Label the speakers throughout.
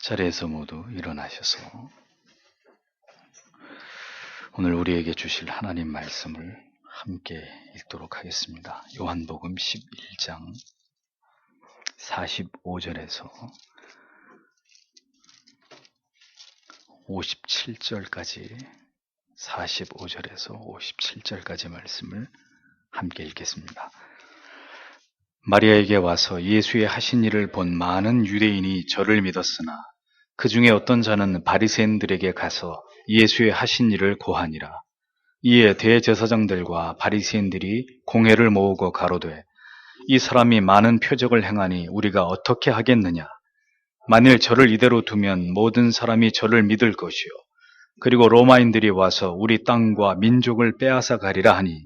Speaker 1: 자리에서 모두 일어나셔서 오늘 우리에게 주실 하나님 말씀을 함께 읽도록 하겠습니다. 요한복음 11장 45절에서 57절까지 45절에서 57절까지 말씀을 함께 읽겠습니다. 마리아에게 와서 예수의 하신 일을 본 많은 유대인이 저를 믿었으나 그 중에 어떤 자는 바리새인들에게 가서 예수의 하신 일을 고하니라. 이에 대제사장들과 바리새인들이 공회를 모으고 가로되 이 사람이 많은 표적을 행하니 우리가 어떻게 하겠느냐. 만일 저를 이대로 두면 모든 사람이 저를 믿을 것이요 그리고 로마인들이 와서 우리 땅과 민족을 빼앗아 가리라 하니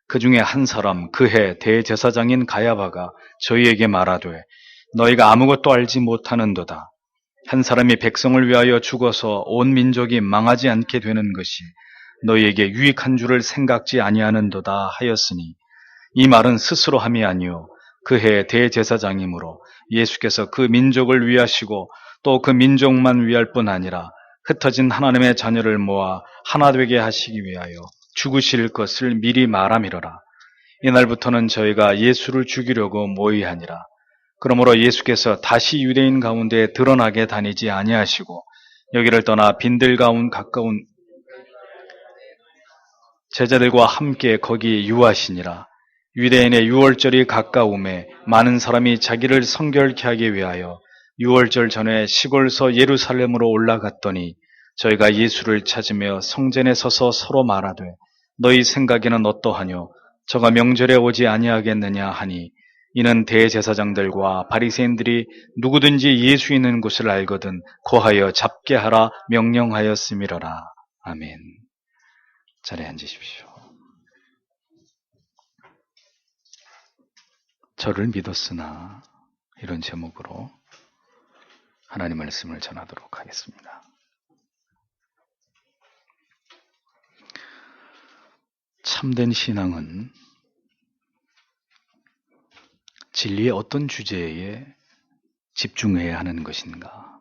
Speaker 1: 그 중에 한 사람 그해 대제사장인 가야바가 저희에게 말하되 너희가 아무것도 알지 못하는도다. 한 사람이 백성을 위하여 죽어서 온 민족이 망하지 않게 되는 것이 너희에게 유익한 줄을 생각지 아니하는도다 하였으니 이 말은 스스로 함이 아니요 그해 대제사장이므로 예수께서 그 민족을 위하시고 또 그 민족만 위할 뿐 아니라 흩어진 하나님의 자녀를 모아 하나 되게 하시기 위하여 죽으실 것을 미리 말함이로라. 이날부터는 저희가 예수를 죽이려고 모의하니라. 그러므로 예수께서 다시 유대인 가운데 드러나게 다니지 아니하시고 여기를 떠나 빈들 가운 가까운 제자들과 함께 거기 유하시니라. 유대인의 유월절이 가까움에 많은 사람이 자기를 성결케 하기 위하여 유월절 전에 시골서 예루살렘으로 올라갔더니 저희가 예수를 찾으며 성전에 서서 서로 말하되 너희 생각에는 어떠하뇨? 저가 명절에 오지 아니하겠느냐 하니 이는 대제사장들과 바리새인들이 누구든지 예수 있는 곳을 알거든 고하여 잡게 하라 명령하였음이로라. 아멘. 자리에 앉으십시오. 저를 믿었으나 이런 제목으로 하나님 말씀을 전하도록 하겠습니다. 참된 신앙은 진리의 어떤 주제에 집중해야 하는 것인가,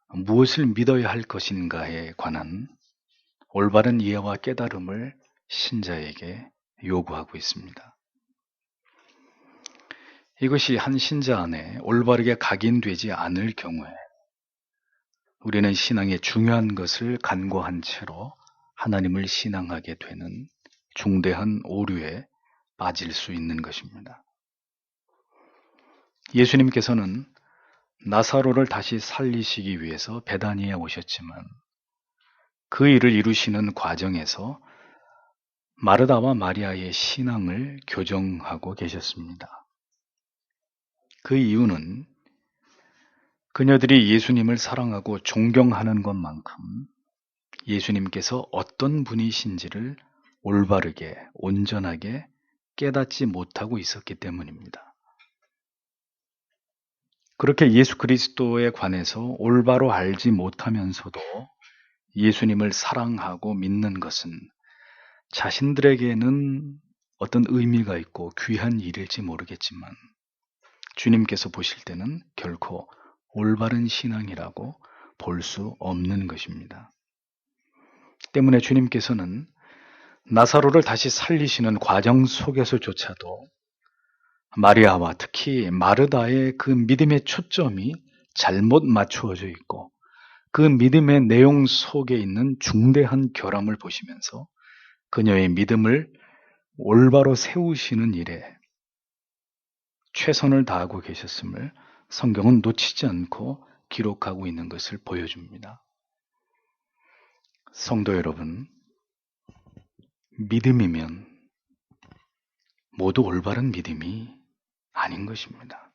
Speaker 1: 무엇을 믿어야 할 것인가에 관한 올바른 이해와 깨달음을 신자에게 요구하고 있습니다. 이것이 한 신자 안에 올바르게 각인되지 않을 경우에 우리는 신앙의 중요한 것을 간과한 채로 하나님을 신앙하게 되는 중대한 오류에 빠질 수 있는 것입니다. 예수님께서는 나사로를 다시 살리시기 위해서 베다니에 오셨지만 그 일을 이루시는 과정에서 마르다와 마리아의 신앙을 교정하고 계셨습니다. 그 이유는 그녀들이 예수님을 사랑하고 존경하는 것만큼 예수님께서 어떤 분이신지를 올바르게, 온전하게 깨닫지 못하고 있었기 때문입니다. 그렇게 예수 그리스도에 관해서 올바로 알지 못하면서도 예수님을 사랑하고 믿는 것은 자신들에게는 어떤 의미가 있고 귀한 일일지 모르겠지만 주님께서 보실 때는 결코 올바른 신앙이라고 볼 수 없는 것입니다. 때문에 주님께서는 나사로를 다시 살리시는 과정 속에서조차도 마리아와 특히 마르다의 그 믿음의 초점이 잘못 맞추어져 있고 그 믿음의 내용 속에 있는 중대한 결함을 보시면서 그녀의 믿음을 올바로 세우시는 일에 최선을 다하고 계셨음을 성경은 놓치지 않고 기록하고 있는 것을 보여줍니다. 성도 여러분, 믿음이면 모두 올바른 믿음이 아닌 것입니다.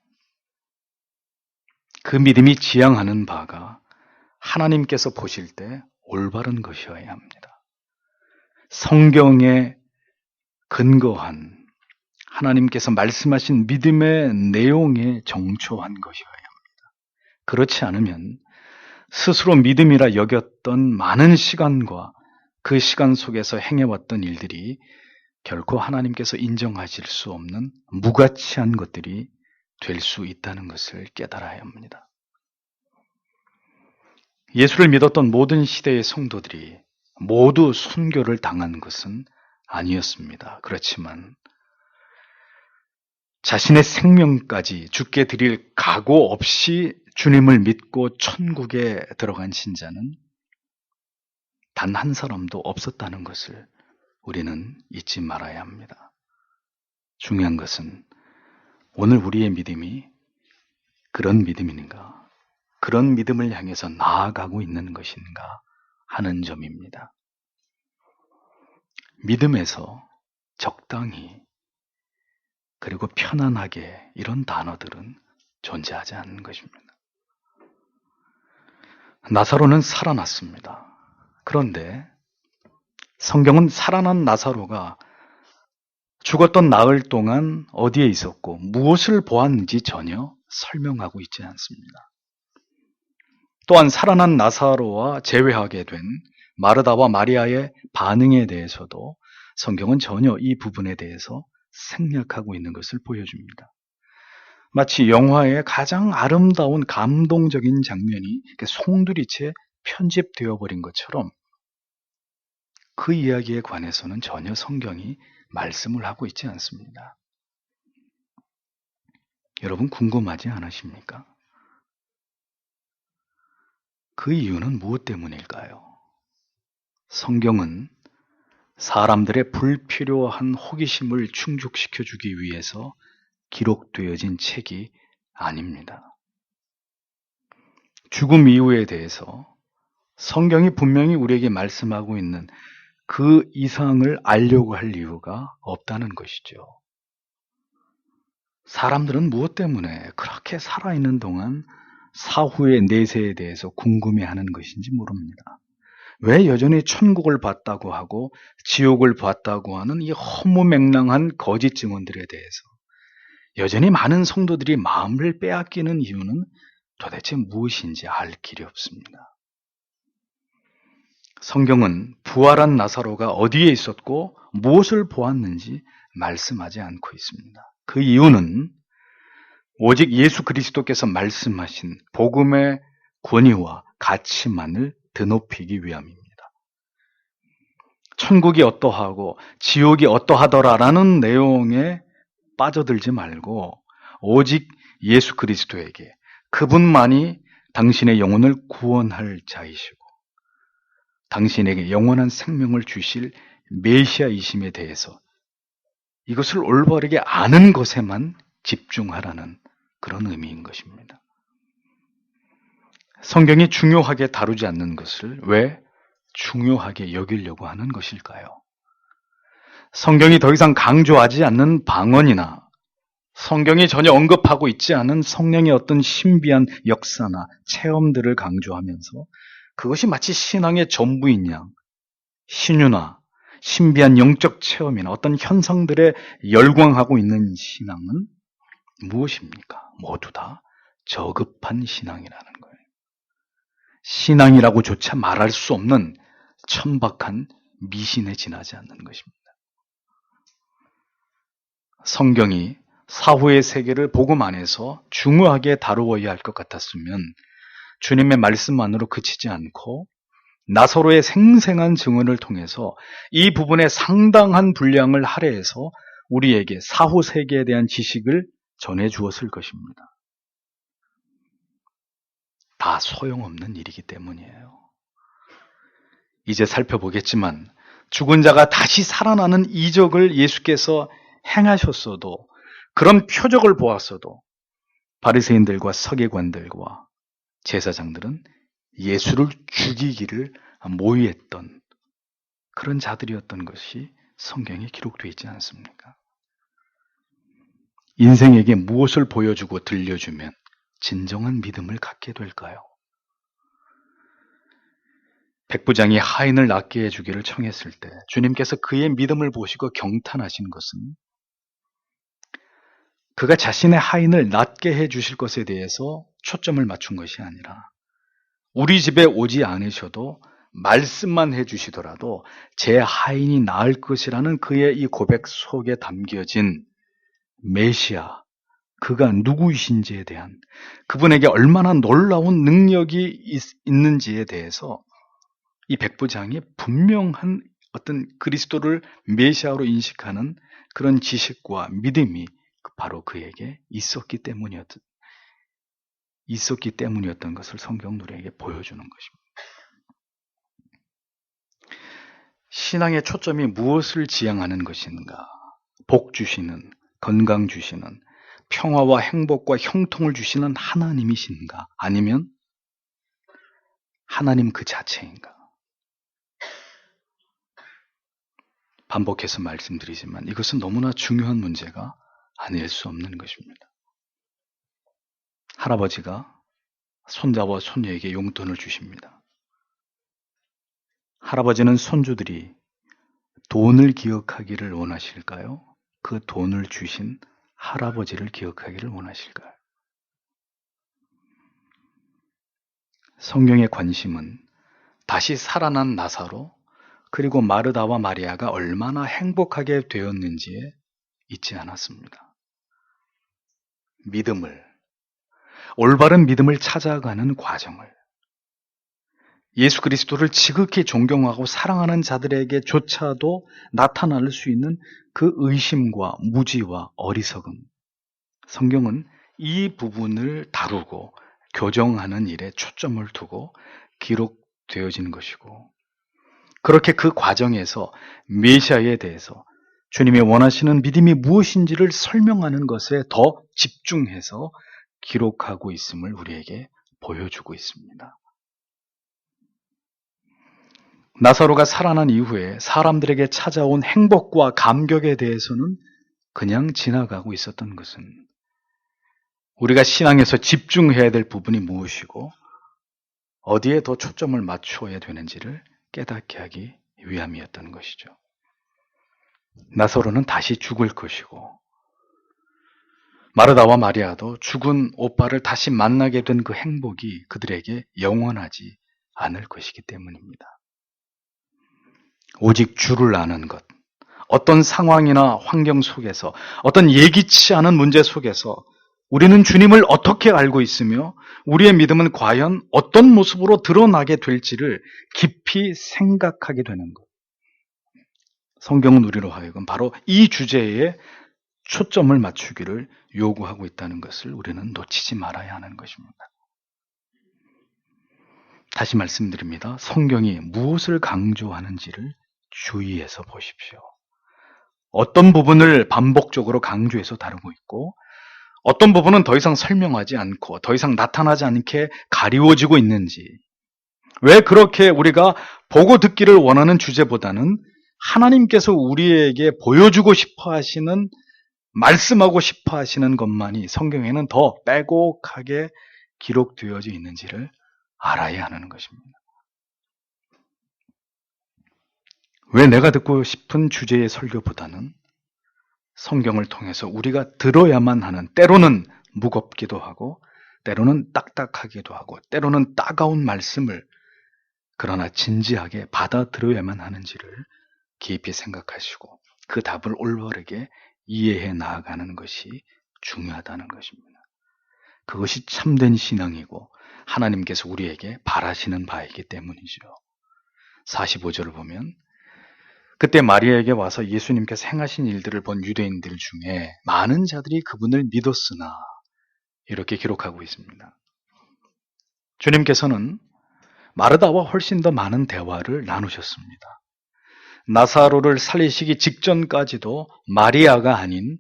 Speaker 1: 그 믿음이 지향하는 바가 하나님께서 보실 때 올바른 것이어야 합니다. 성경에 근거한 하나님께서 말씀하신 믿음의 내용에 정초한 것이어야 합니다. 그렇지 않으면 스스로 믿음이라 여겼던 많은 시간과 그 시간 속에서 행해왔던 일들이 결코 하나님께서 인정하실 수 없는 무가치한 것들이 될 수 있다는 것을 깨달아야 합니다. 예수를 믿었던 모든 시대의 성도들이 모두 순교를 당한 것은 아니었습니다. 그렇지만 자신의 생명까지 죽게 드릴 각오 없이 주님을 믿고 천국에 들어간 신자는 단 한 사람도 없었다는 것을 우리는 잊지 말아야 합니다. 중요한 것은 오늘 우리의 믿음이 그런 믿음인가, 그런 믿음을 향해서 나아가고 있는 것인가 하는 점입니다. 믿음에서 적당히 그리고 편안하게 이런 단어들은 존재하지 않는 것입니다. 나사로는 살아났습니다. 그런데 성경은 살아난 나사로가 죽었던 나흘 동안 어디에 있었고 무엇을 보았는지 전혀 설명하고 있지 않습니다. 또한 살아난 나사로와 재회하게 된 마르다와 마리아의 반응에 대해서도 성경은 전혀 이 부분에 대해서 생략하고 있는 것을 보여줍니다. 마치 영화의 가장 아름다운 감동적인 장면이 송두리째 편집되어 버린 것처럼 그 이야기에 관해서는 전혀 성경이 말씀을 하고 있지 않습니다. 여러분 궁금하지 않으십니까? 그 이유는 무엇 때문일까요? 성경은 사람들의 불필요한 호기심을 충족시켜주기 위해서 기록되어진 책이 아닙니다. 죽음 이후에 대해서 성경이 분명히 우리에게 말씀하고 있는 그 이상을 알려고 할 이유가 없다는 것이죠. 사람들은 무엇 때문에 그렇게 살아있는 동안 사후의 내세에 대해서 궁금해하는 것인지 모릅니다. 왜 여전히 천국을 봤다고 하고 지옥을 봤다고 하는 이 허무맹랑한 거짓 증언들에 대해서 여전히 많은 성도들이 마음을 빼앗기는 이유는 도대체 무엇인지 알 길이 없습니다. 성경은 부활한 나사로가 어디에 있었고 무엇을 보았는지 말씀하지 않고 있습니다. 그 이유는 오직 예수 그리스도께서 말씀하신 복음의 권위와 가치만을 드높이기 위함입니다. 천국이 어떠하고 지옥이 어떠하더라라는 내용에 빠져들지 말고 오직 예수 그리스도에게 그분만이 당신의 영혼을 구원할 자이시고 당신에게 영원한 생명을 주실 메시아이심에 대해서 이것을 올바르게 아는 것에만 집중하라는 그런 의미인 것입니다. 성경이 중요하게 다루지 않는 것을 왜 중요하게 여기려고 하는 것일까요? 성경이 더 이상 강조하지 않는 방언이나 성경이 전혀 언급하고 있지 않은 성령의 어떤 신비한 역사나 체험들을 강조하면서 그것이 마치 신앙의 전부인 양, 신유나 신비한 영적 체험이나 어떤 현상들에 열광하고 있는 신앙은 무엇입니까? 모두 다 저급한 신앙이라는 거예요. 신앙이라고조차 말할 수 없는 천박한 미신에 지나지 않는 것입니다. 성경이 사후의 세계를 복음 안에서 중요하게 다루어야 할 것 같았으면 주님의 말씀만으로 그치지 않고 나사로의 생생한 증언을 통해서 이 부분에 상당한 분량을 할애해서 우리에게 사후 세계에 대한 지식을 전해 주었을 것입니다. 다 소용없는 일이기 때문이에요. 이제 살펴보겠지만 죽은 자가 다시 살아나는 이적을 예수께서 행하셨어도 그런 표적을 보았어도 바리새인들과 서기관들과 제사장들은 예수를 죽이기를 모의했던 그런 자들이었던 것이 성경에 기록되어 있지 않습니까? 인생에게 무엇을 보여주고 들려주면 진정한 믿음을 갖게 될까요? 백부장이 하인을 낫게 해주기를 청했을 때 주님께서 그의 믿음을 보시고 경탄하신 것은 그가 자신의 하인을 낫게 해주실 것에 대해서 초점을 맞춘 것이 아니라 우리 집에 오지 않으셔도 말씀만 해주시더라도 제 하인이 나을 것이라는 그의 이 고백 속에 담겨진 메시아, 그가 누구이신지에 대한, 그분에게 얼마나 놀라운 능력이 있는지에 대해서 이 백부장이 분명한 어떤 그리스도를 메시아로 인식하는 그런 지식과 믿음이 바로 그에게 있었기 때문이었던 것을 성경은 우리에게 보여주는 것입니다. 신앙의 초점이 무엇을 지향하는 것인가? 복 주시는, 건강 주시는, 평화와 행복과 형통을 주시는 하나님이신가? 아니면 하나님 그 자체인가? 반복해서 말씀드리지만 이것은 너무나 중요한 문제가 아닐 수 없는 것입니다. 할아버지가 손자와 손녀에게 용돈을 주십니다. 할아버지는 손주들이 돈을 기억하기를 원하실까요? 그 돈을 주신 할아버지를 기억하기를 원하실까요? 성경의 관심은 다시 살아난 나사로 그리고 마르다와 마리아가 얼마나 행복하게 되었는지에 있지 않았습니다. 올바른 믿음을 찾아가는 과정을, 예수 그리스도를 지극히 존경하고 사랑하는 자들에게조차도 나타날 수 있는 그 의심과 무지와 어리석음, 성경은 이 부분을 다루고 교정하는 일에 초점을 두고 기록되어진 것이고, 그렇게 그 과정에서 메시아에 대해서 주님이 원하시는 믿음이 무엇인지를 설명하는 것에 더 집중해서 기록하고 있음을 우리에게 보여주고 있습니다. 나사로가 살아난 이후에 사람들에게 찾아온 행복과 감격에 대해서는 그냥 지나가고 있었던 것은 우리가 신앙에서 집중해야 될 부분이 무엇이고 어디에 더 초점을 맞추어야 되는지를 깨닫게 하기 위함이었던 것이죠. 나사로는 다시 죽을 것이고 마르다와 마리아도 죽은 오빠를 다시 만나게 된 그 행복이 그들에게 영원하지 않을 것이기 때문입니다. 오직 주를 아는 것, 어떤 상황이나 환경 속에서, 어떤 예기치 않은 문제 속에서 우리는 주님을 어떻게 알고 있으며 우리의 믿음은 과연 어떤 모습으로 드러나게 될지를 깊이 생각하게 되는 것. 성경은 우리로 하여금 바로 이 주제에 초점을 맞추기를 요구하고 있다는 것을 우리는 놓치지 말아야 하는 것입니다. 다시 말씀드립니다. 성경이 무엇을 강조하는지를 주의해서 보십시오. 어떤 부분을 반복적으로 강조해서 다루고 있고 어떤 부분은 더 이상 설명하지 않고 더 이상 나타나지 않게 가리워지고 있는지, 왜 그렇게 우리가 보고 듣기를 원하는 주제보다는 하나님께서 우리에게 보여주고 싶어 하시는, 말씀하고 싶어 하시는 것만이 성경에는 더 빼곡하게 기록되어져 있는지를 알아야 하는 것입니다. 왜 내가 듣고 싶은 주제의 설교보다는 성경을 통해서 우리가 들어야만 하는, 때로는 무겁기도 하고 때로는 딱딱하기도 하고 때로는 따가운 말씀을 그러나 진지하게 받아들여야만 하는지를 깊이 생각하시고 그 답을 올바르게 이해해 나아가는 것이 중요하다는 것입니다. 그것이 참된 신앙이고 하나님께서 우리에게 바라시는 바이기 때문이죠. 45절을 보면 그때 마리아에게 와서 예수님께서 행하신 일들을 본 유대인들 중에 많은 자들이 그분을 믿었으나, 이렇게 기록하고 있습니다. 주님께서는 마르다와 훨씬 더 많은 대화를 나누셨습니다. 나사로를 살리시기 직전까지도 마리아가 아닌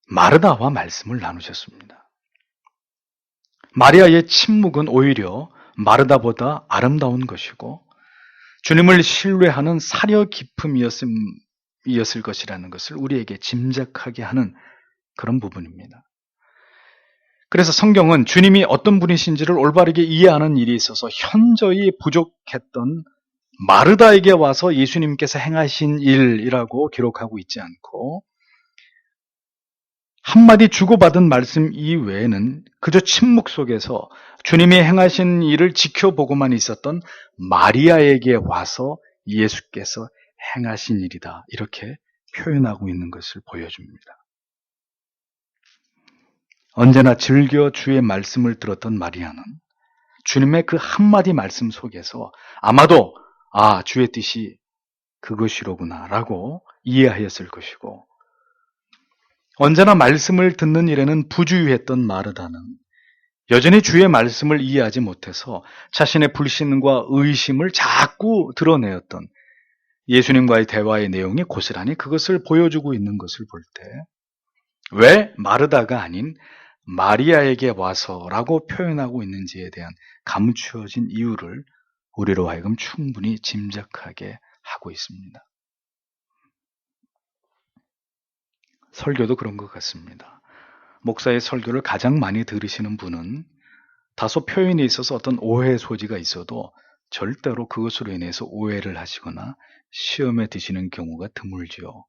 Speaker 1: 마르다와 말씀을 나누셨습니다. 마리아의 침묵은 오히려 마르다보다 아름다운 것이고 주님을 신뢰하는 사려 깊음이었을 것이라는 것을 우리에게 짐작하게 하는 그런 부분입니다. 그래서 성경은 주님이 어떤 분이신지를 올바르게 이해하는 일이 있어서 현저히 부족했던 마르다에게 와서 예수님께서 행하신 일이라고 기록하고 있지 않고, 한마디 주고받은 말씀 이외에는 그저 침묵 속에서 주님이 행하신 일을 지켜보고만 있었던 마리아에게 와서 예수께서 행하신 일이다, 이렇게 표현하고 있는 것을 보여줍니다. 언제나 즐겨 주의 말씀을 들었던 마리아는 주님의 그 한마디 말씀 속에서 아마도 주의 뜻이 그것이로구나 라고 이해하였을 것이고, 언제나 말씀을 듣는 일에는 부주의했던 마르다는 여전히 주의 말씀을 이해하지 못해서 자신의 불신과 의심을 자꾸 드러내었던 예수님과의 대화의 내용이 고스란히 그것을 보여주고 있는 것을 볼 때, 왜 마르다가 아닌 마리아에게 와서라고 표현하고 있는지에 대한 감추어진 이유를 우리로 하여금 충분히 짐작하게 하고 있습니다. 설교도 그런 것 같습니다. 목사의 설교를 가장 많이 들으시는 분은 다소 표현에 있어서 어떤 오해의 소지가 있어도 절대로 그것으로 인해서 오해를 하시거나 시험에 드시는 경우가 드물지요.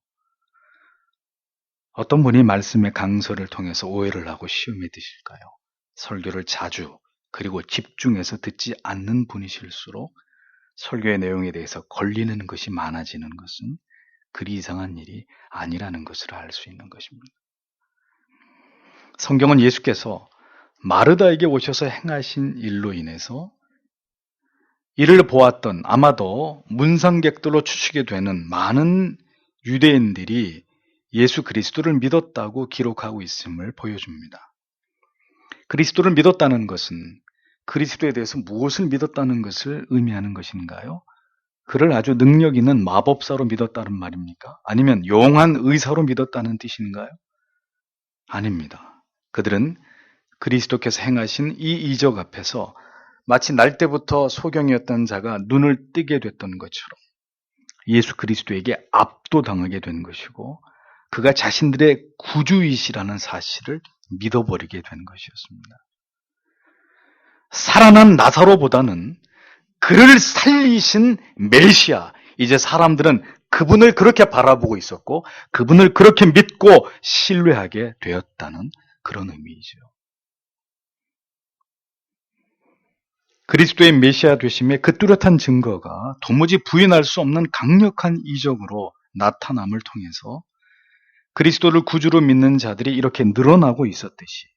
Speaker 1: 어떤 분이 말씀의 강서를 통해서 오해를 하고 시험에 드실까요? 설교를 자주 그리고 집중해서 듣지 않는 분이실수록 설교의 내용에 대해서 걸리는 것이 많아지는 것은 그리 이상한 일이 아니라는 것을 알 수 있는 것입니다. 성경은 예수께서 마르다에게 오셔서 행하신 일로 인해서 이를 보았던 아마도 문상객들로 추측이 되는 많은 유대인들이 예수 그리스도를 믿었다고 기록하고 있음을 보여줍니다. 그리스도를 믿었다는 것은 그리스도에 대해서 무엇을 믿었다는 것을 의미하는 것인가요? 그를 아주 능력 있는 마법사로 믿었다는 말입니까? 아니면 용한 의사로 믿었다는 뜻인가요? 아닙니다. 그들은 그리스도께서 행하신 이 이적 앞에서 마치 날 때부터 소경이었던 자가 눈을 뜨게 됐던 것처럼 예수 그리스도에게 압도당하게 된 것이고, 그가 자신들의 구주이시라는 사실을 믿어버리게 된 것이었습니다. 살아난 나사로보다는 그를 살리신 메시아, 이제 사람들은 그분을 그렇게 바라보고 있었고 그분을 그렇게 믿고 신뢰하게 되었다는 그런 의미이죠. 그리스도의 메시아 되심의 그 뚜렷한 증거가 도무지 부인할 수 없는 강력한 이적으로 나타남을 통해서 그리스도를 구주로 믿는 자들이 이렇게 늘어나고 있었듯이,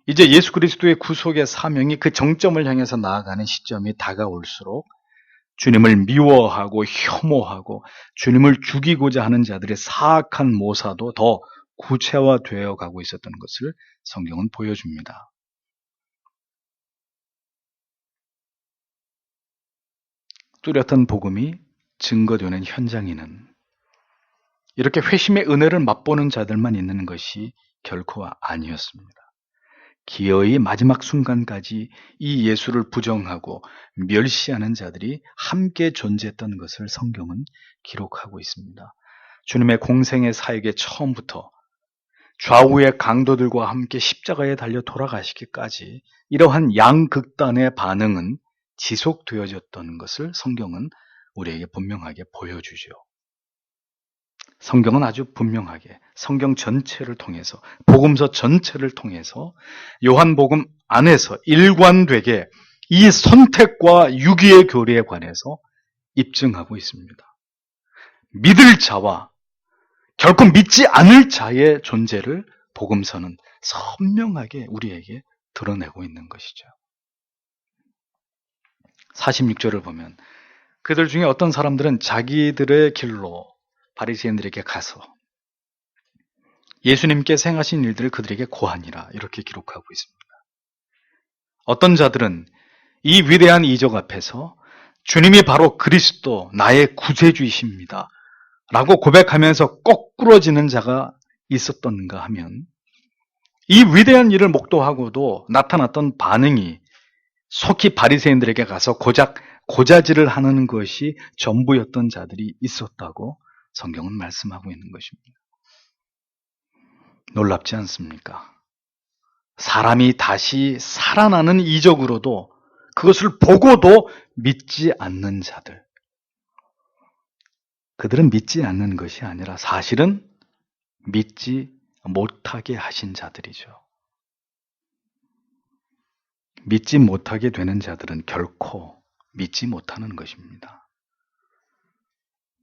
Speaker 1: 이제 예수 그리스도의 구속의 사명이 그 정점을 향해서 나아가는 시점이 다가올수록 주님을 미워하고 혐오하고 주님을 죽이고자 하는 자들의 사악한 모사도 더 구체화되어 가고 있었던 것을 성경은 보여줍니다. 뚜렷한 복음이 증거되는 현장에는 이렇게 회심의 은혜를 맛보는 자들만 있는 것이 결코 아니었습니다. 기어의 마지막 순간까지 이 예수를 부정하고 멸시하는 자들이 함께 존재했던 것을 성경은 기록하고 있습니다. 주님의 공생의 사역의 처음부터 좌우의 강도들과 함께 십자가에 달려 돌아가시기까지 이러한 양극단의 반응은 지속되어졌던 것을 성경은 우리에게 분명하게 보여주죠. 성경은 아주 분명하게 성경 전체를 통해서, 복음서 전체를 통해서 요한복음 안에서 일관되게 이 선택과 유기의 교리에 관해서 입증하고 있습니다. 믿을 자와 결코 믿지 않을 자의 존재를 복음서는 선명하게 우리에게 드러내고 있는 것이죠. 46절을 보면 그들 중에 어떤 사람들은 자기들의 길로 바리새인들에게 가서 예수님께서 행하신 일들을 그들에게 고하니라, 이렇게 기록하고 있습니다. 어떤 자들은 이 위대한 이적 앞에서 주님이 바로 그리스도, 나의 구세주이십니다 라고 고백하면서 거꾸러지는 자가 있었던가 하면, 이 위대한 일을 목도하고도 나타났던 반응이 속히 바리새인들에게 가서 고작 고자질을 하는 것이 전부였던 자들이 있었다고 성경은 말씀하고 있는 것입니다. 놀랍지 않습니까? 사람이 다시 살아나는 이적으로도 그것을 보고도 믿지 않는 자들, 그들은 믿지 않는 것이 아니라 사실은 믿지 못하게 하신 자들이죠. 믿지 못하게 되는 자들은 결코 믿지 못하는 것입니다.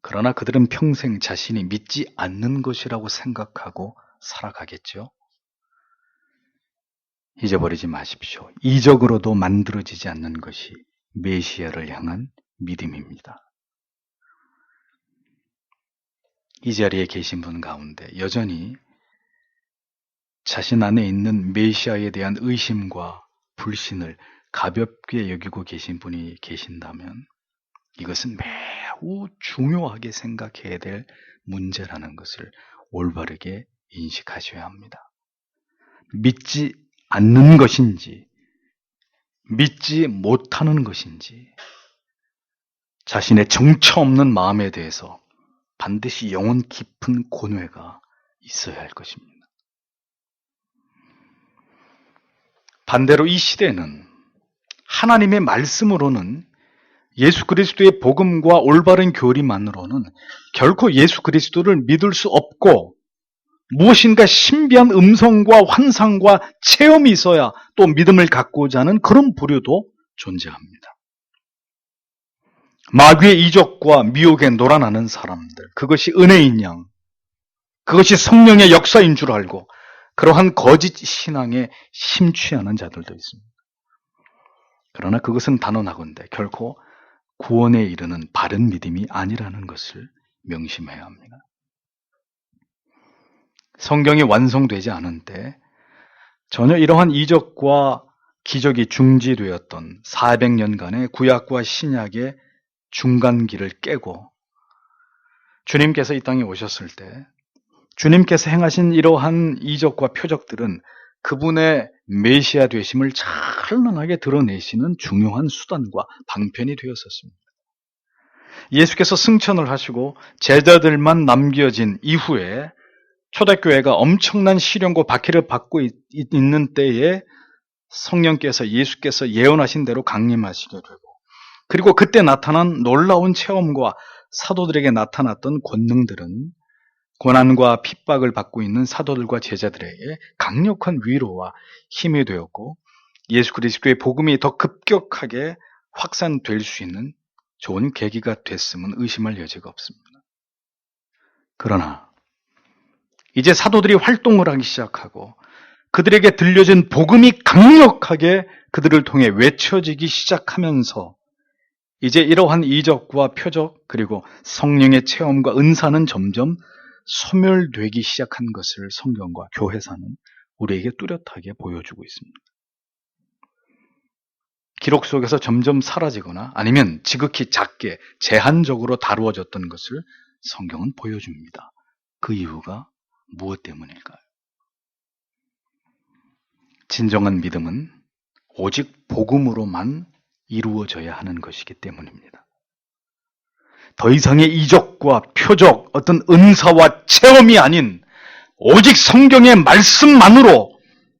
Speaker 1: 그러나 그들은 평생 자신이 믿지 않는 것이라고 생각하고 살아가겠죠. 잊어버리지 마십시오. 이적으로도 만들어지지 않는 것이 메시아를 향한 믿음입니다. 이 자리에 계신 분 가운데 여전히 자신 안에 있는 메시아에 대한 의심과 불신을 가볍게 여기고 계신 분이 계신다면 이것은 매우 중요하게 생각해야 될 문제라는 것을 올바르게 인식하셔야 합니다. 믿지 않는 것인지, 믿지 못하는 것인지, 자신의 정처 없는 마음에 대해서 반드시 영혼 깊은 고뇌가 있어야 할 것입니다. 반대로 이 시대는 하나님의 말씀으로는 예수 그리스도의 복음과 올바른 교리만으로는 결코 예수 그리스도를 믿을 수 없고 무엇인가 신비한 음성과 환상과 체험이 있어야 또 믿음을 갖고자 하는 그런 부류도 존재합니다. 마귀의 이적과 미혹에 놀아나는 사람들, 그것이 은혜인 양, 그것이 성령의 역사인 줄 알고 그러한 거짓 신앙에 심취하는 자들도 있습니다. 그러나 그것은 단언하건대 결코 구원에 이르는 바른 믿음이 아니라는 것을 명심해야 합니다. 성경이 완성되지 않은 때 전혀 이러한 이적과 기적이 중지되었던 400년간의 구약과 신약의 중간기를 깨고 주님께서 이 땅에 오셨을 때 주님께서 행하신 이러한 이적과 표적들은 그분의 메시아 되심을 찬란하게 드러내시는 중요한 수단과 방편이 되었었습니다. 예수께서 승천을 하시고 제자들만 남겨진 이후에 초대교회가 엄청난 시련과 박해를 받고 있는 때에 성령께서 예수께서 예언하신 대로 강림하시게 되고 그리고 그때 나타난 놀라운 체험과 사도들에게 나타났던 권능들은 고난과 핍박을 받고 있는 사도들과 제자들에게 강력한 위로와 힘이 되었고 예수 그리스도의 복음이 더 급격하게 확산될 수 있는 좋은 계기가 됐음은 의심할 여지가 없습니다. 그러나 이제 사도들이 활동을 하기 시작하고 그들에게 들려진 복음이 강력하게 그들을 통해 외쳐지기 시작하면서 이제 이러한 이적과 표적 그리고 성령의 체험과 은사는 점점 소멸되기 시작한 것을 성경과 교회사는 우리에게 뚜렷하게 보여주고 있습니다. 기록 속에서 점점 사라지거나 아니면 지극히 작게 제한적으로 다루어졌던 것을 성경은 보여줍니다. 그 이유가 무엇 때문일까요? 진정한 믿음은 오직 복음으로만 이루어져야 하는 것이기 때문입니다. 더 이상의 이적과 표적, 어떤 은사와 체험이 아닌 오직 성경의 말씀만으로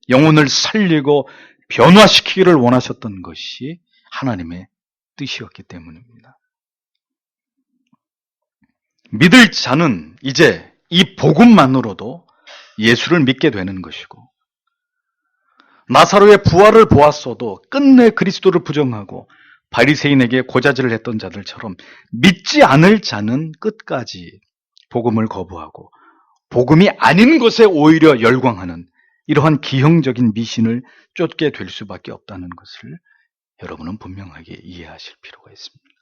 Speaker 1: 영혼을 살리고 변화시키기를 원하셨던 것이 하나님의 뜻이었기 때문입니다. 믿을 자는 이제 이 복음만으로도 예수를 믿게 되는 것이고 나사로의 부활을 보았어도 끝내 그리스도를 부정하고 바리새인에게 고자질을 했던 자들처럼 믿지 않을 자는 끝까지 복음을 거부하고 복음이 아닌 것에 오히려 열광하는 이러한 기형적인 미신을 쫓게 될 수밖에 없다는 것을 여러분은 분명하게 이해하실 필요가 있습니다.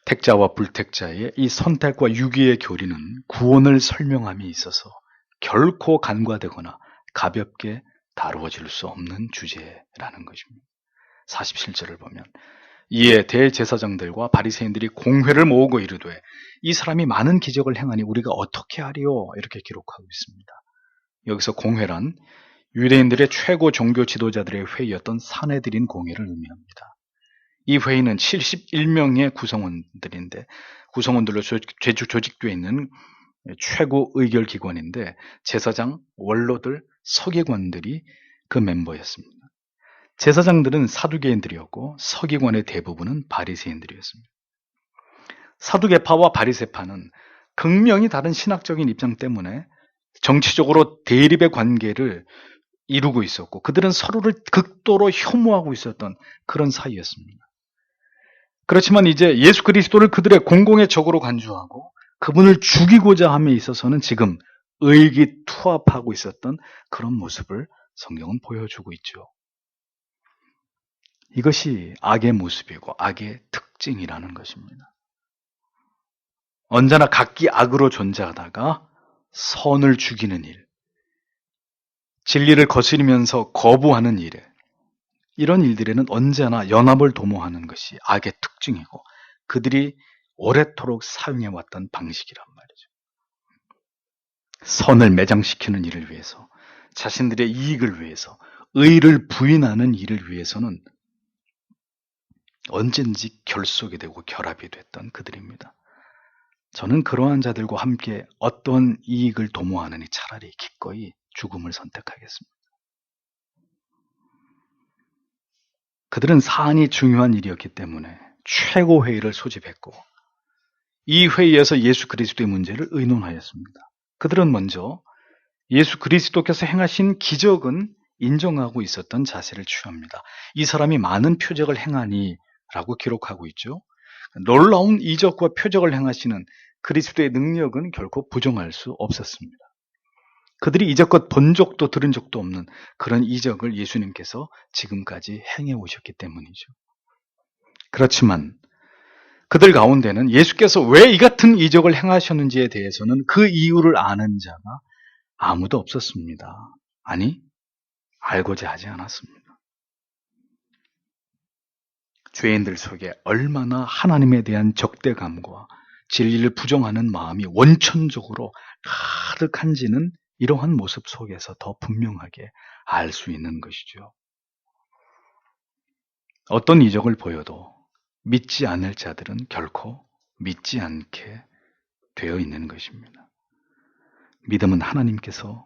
Speaker 1: 택자와 불택자의 이 선택과 유기의 교리는 구원을 설명함에 있어서 결코 간과되거나 가볍게 다루어질 수 없는 주제라는 것입니다. 47절을 보면 이에 대제사장들과 바리새인들이 공회를 모으고 이르되 이 사람이 많은 기적을 행하니 우리가 어떻게 하리요? 이렇게 기록하고 있습니다. 여기서 공회란 유대인들의 최고 종교 지도자들의 회의였던 사내들인 공회를 의미합니다. 이 회의는 71명의 구성원들인데 구성원들로 조직되어 있는 최고 의결 기관인데 제사장, 원로들, 서기관들이 그 멤버였습니다. 제사장들은 사두개인들이었고 서기관의 대부분은 바리새인들이었습니다. 사두개파와 바리새파는 극명히 다른 신학적인 입장 때문에 정치적으로 대립의 관계를 이루고 있었고 그들은 서로를 극도로 혐오하고 있었던 그런 사이였습니다. 그렇지만 이제 예수 그리스도를 그들의 공공의 적으로 간주하고 그분을 죽이고자 함에 있어서는 지금 의기투합하고 있었던 그런 모습을 성경은 보여주고 있죠. 이것이 악의 모습이고 악의 특징이라는 것입니다. 언제나 각기 악으로 존재하다가 선을 죽이는 일, 진리를 거스리면서 거부하는 일, 이런 일들에는 언제나 연합을 도모하는 것이 악의 특징이고 그들이 오래도록 사용해왔던 방식이란 말이죠. 선을 매장시키는 일을 위해서, 자신들의 이익을 위해서, 의를 부인하는 일을 위해서는 언제든지 결속이 되고 결합이 됐던 그들입니다. 저는 그러한 자들과 함께 어떤 이익을 도모하느니 차라리 기꺼이 죽음을 선택하겠습니다. 그들은 사안이 중요한 일이었기 때문에 최고회의를 소집했고 이 회의에서 예수 그리스도의 문제를 의논하였습니다. 그들은 먼저 예수 그리스도께서 행하신 기적은 인정하고 있었던 자세를 취합니다. 이 사람이 많은 표적을 행하니 라고 기록하고 있죠. 놀라운 이적과 표적을 행하시는 그리스도의 능력은 결코 부정할 수 없었습니다. 그들이 이제껏 본 적도 들은 적도 없는 그런 이적을 예수님께서 지금까지 행해 오셨기 때문이죠. 그렇지만 그들 가운데는 예수께서 왜 이 같은 이적을 행하셨는지에 대해서는 그 이유를 아는 자가 아무도 없었습니다. 아니, 알고자 하지 않았습니다. 죄인들 속에 얼마나 하나님에 대한 적대감과 진리를 부정하는 마음이 원천적으로 가득한지는 이러한 모습 속에서 더 분명하게 알 수 있는 것이죠. 어떤 이적을 보여도 믿지 않을 자들은 결코 믿지 않게 되어 있는 것입니다. 믿음은 하나님께서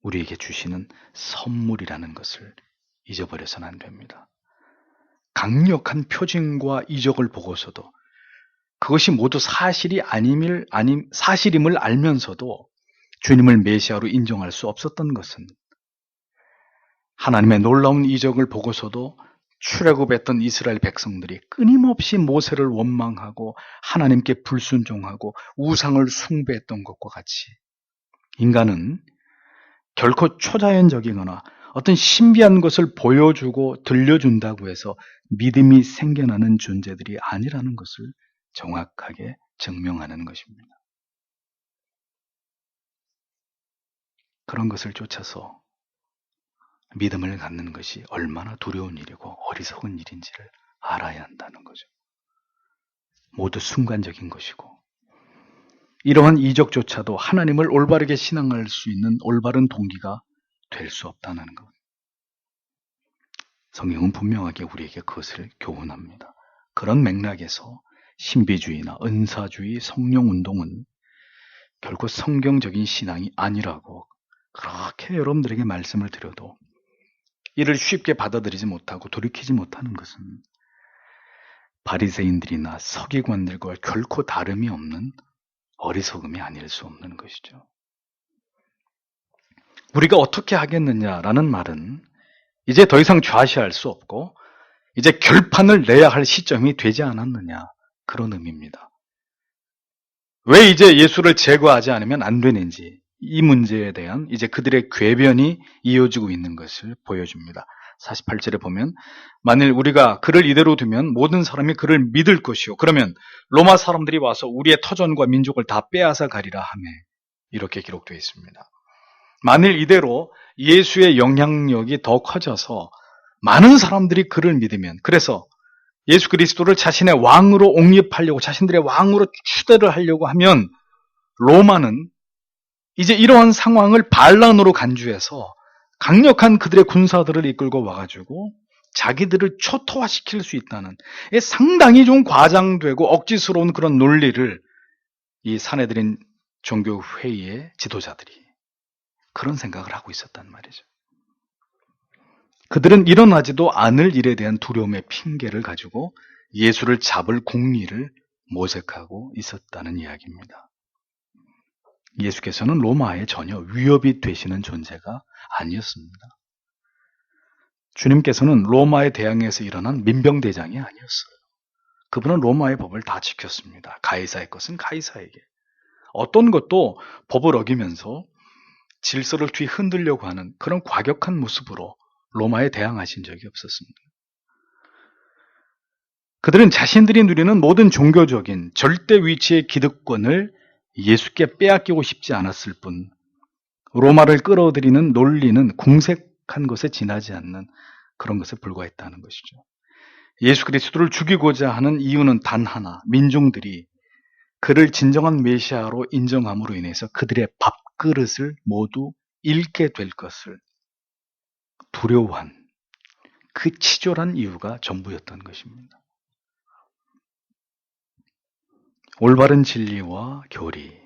Speaker 1: 우리에게 주시는 선물이라는 것을 잊어버려서는 안 됩니다. 강력한 표징과 이적을 보고서도 그것이 모두 사실임을 알면서도 주님을 메시아로 인정할 수 없었던 것은 하나님의 놀라운 이적을 보고서도 출애굽했던 이스라엘 백성들이 끊임없이 모세를 원망하고 하나님께 불순종하고 우상을 숭배했던 것과 같이 인간은 결코 초자연적이거나 어떤 신비한 것을 보여주고 들려준다고 해서 믿음이 생겨나는 존재들이 아니라는 것을 정확하게 증명하는 것입니다. 그런 것을 쫓아서 믿음을 갖는 것이 얼마나 두려운 일이고 어리석은 일인지를 알아야 한다는 거죠. 모두 순간적인 것이고 이러한 이적조차도 하나님을 올바르게 신앙할 수 있는 올바른 동기가 될 수 없다는 것. 성경은 분명하게 우리에게 그것을 교훈합니다. 그런 맥락에서 신비주의나 은사주의, 성령운동은 결코 성경적인 신앙이 아니라고 그렇게 여러분들에게 말씀을 드려도 이를 쉽게 받아들이지 못하고 돌이키지 못하는 것은 바리새인들이나 서기관들과 결코 다름이 없는 어리석음이 아닐 수 없는 것이죠. 우리가 어떻게 하겠느냐라는 말은 이제 더 이상 좌시할 수 없고 이제 결판을 내야 할 시점이 되지 않았느냐 그런 의미입니다. 왜 이제 예수를 제거하지 않으면 안 되는지 이 문제에 대한 이제 그들의 궤변이 이어지고 있는 것을 보여줍니다. 48절에 보면 만일 우리가 그를 이대로 두면 모든 사람이 그를 믿을 것이요 그러면 로마 사람들이 와서 우리의 터전과 민족을 다 빼앗아 가리라 하며 이렇게 기록되어 있습니다. 만일 이대로 예수의 영향력이 더 커져서 많은 사람들이 그를 믿으면 그래서 예수 그리스도를 자신의 왕으로 옹립하려고 자신들의 왕으로 추대를 하려고 하면 로마는 이제 이러한 상황을 반란으로 간주해서 강력한 그들의 군사들을 이끌고 와가지고 자기들을 초토화시킬 수 있다는 상당히 좀 과장되고 억지스러운 그런 논리를 이 사내들인 종교회의의 지도자들이 그런 생각을 하고 있었단 말이죠. 그들은 일어나지도 않을 일에 대한 두려움의 핑계를 가지고 예수를 잡을 궁리를 모색하고 있었다는 이야기입니다. 예수께서는 로마에 전혀 위협이 되시는 존재가 아니었습니다. 주님께서는 로마에 대항해서 일어난 민병대장이 아니었어요. 그분은 로마의 법을 다 지켰습니다. 가이사의 것은 가이사에게. 어떤 것도 법을 어기면서 질서를 뒤흔들려고 하는 그런 과격한 모습으로 로마에 대항하신 적이 없었습니다. 그들은 자신들이 누리는 모든 종교적인 절대 위치의 기득권을 예수께 빼앗기고 싶지 않았을 뿐 로마를 끌어들이는 논리는 궁색한 것에 지나지 않는 그런 것에 불과했다는 것이죠. 예수 그리스도를 죽이고자 하는 이유는 단 하나, 민중들이 그를 진정한 메시아로 인정함으로 인해서 그들의 밥그릇을 모두 잃게 될 것을 두려워한 그 치졸한 이유가 전부였던 것입니다. 올바른 진리와 교리,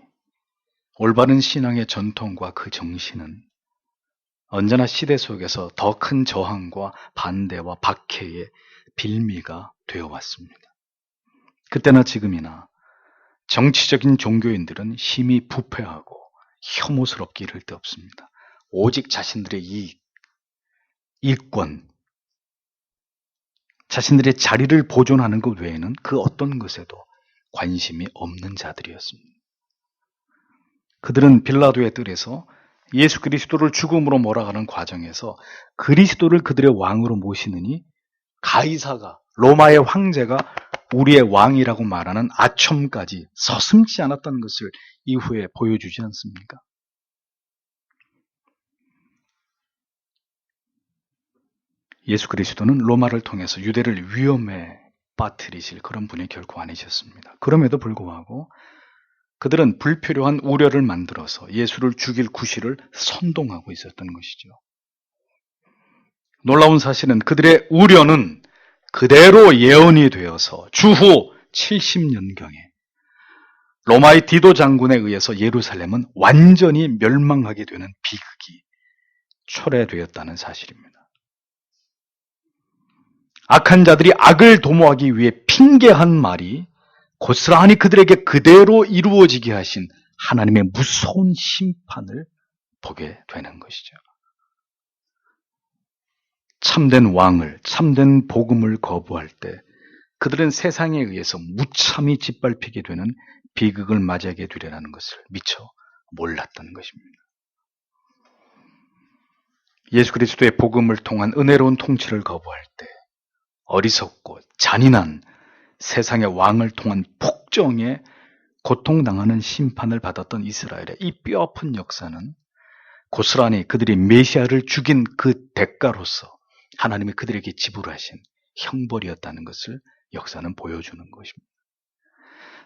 Speaker 1: 올바른 신앙의 전통과 그 정신은 언제나 시대 속에서 더 큰 저항과 반대와 박해의 빌미가 되어왔습니다. 그때나 지금이나 정치적인 종교인들은 힘이 부패하고 혐오스럽게 이를 데 없습니다. 오직 자신들의 이익, 일권, 자신들의 자리를 보존하는 것 외에는 그 어떤 것에도 관심이 없는 자들이었습니다. 그들은 빌라도의 뜰에서 예수 그리스도를 죽음으로 몰아가는 과정에서 그리스도를 그들의 왕으로 모시느니 가이사가, 로마의 황제가 우리의 왕이라고 말하는 아첨까지 서슴지 않았던 것을 이후에 보여주지 않습니까? 예수 그리스도는 로마를 통해서 유대를 위험에 빠뜨리실 그런 분이 결코 아니셨습니다. 그럼에도 불구하고 그들은 불필요한 우려를 만들어서 예수를 죽일 구실을 선동하고 있었던 것이죠. 놀라운 사실은 그들의 우려는 그대로 예언이 되어서 주후 70년경에 로마의 디도 장군에 의해서 예루살렘은 완전히 멸망하게 되는 비극이 초래되었다는 사실입니다. 악한 자들이 악을 도모하기 위해 핑계한 말이 고스란히 그들에게 그대로 이루어지게 하신 하나님의 무서운 심판을 보게 되는 것이죠. 참된 왕을, 참된 복음을 거부할 때 그들은 세상에 의해서 무참히 짓밟히게 되는 비극을 맞이하게 되리라는 것을 미처 몰랐던 것입니다. 예수 그리스도의 복음을 통한 은혜로운 통치를 거부할 때 어리석고 잔인한 세상의 왕을 통한 폭정에 고통당하는 심판을 받았던 이스라엘의 이 뼈아픈 역사는 고스란히 그들이 메시아를 죽인 그 대가로서 하나님이 그들에게 지불하신 형벌이었다는 것을 역사는 보여주는 것입니다.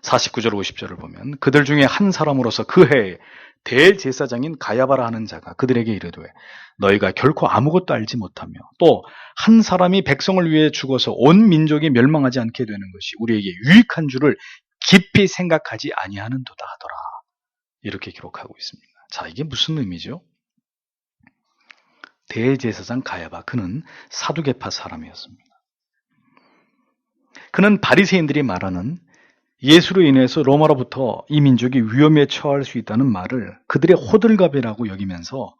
Speaker 1: 49절 50절을 보면 그들 중에 한 사람으로서 그 해에 대제사장인 가야바라 하는 자가 그들에게 이르되 너희가 결코 아무것도 알지 못하며 또 한 사람이 백성을 위해 죽어서 온 민족이 멸망하지 않게 되는 것이 우리에게 유익한 줄을 깊이 생각하지 아니하는도다 하더라. 이렇게 기록하고 있습니다. 자, 이게 무슨 의미죠? 대제사장 가야바, 그는 사두개파 사람이었습니다. 그는 바리새인들이 말하는 예수로 인해서 로마로부터 이 민족이 위험에 처할 수 있다는 말을 그들의 호들갑이라고 여기면서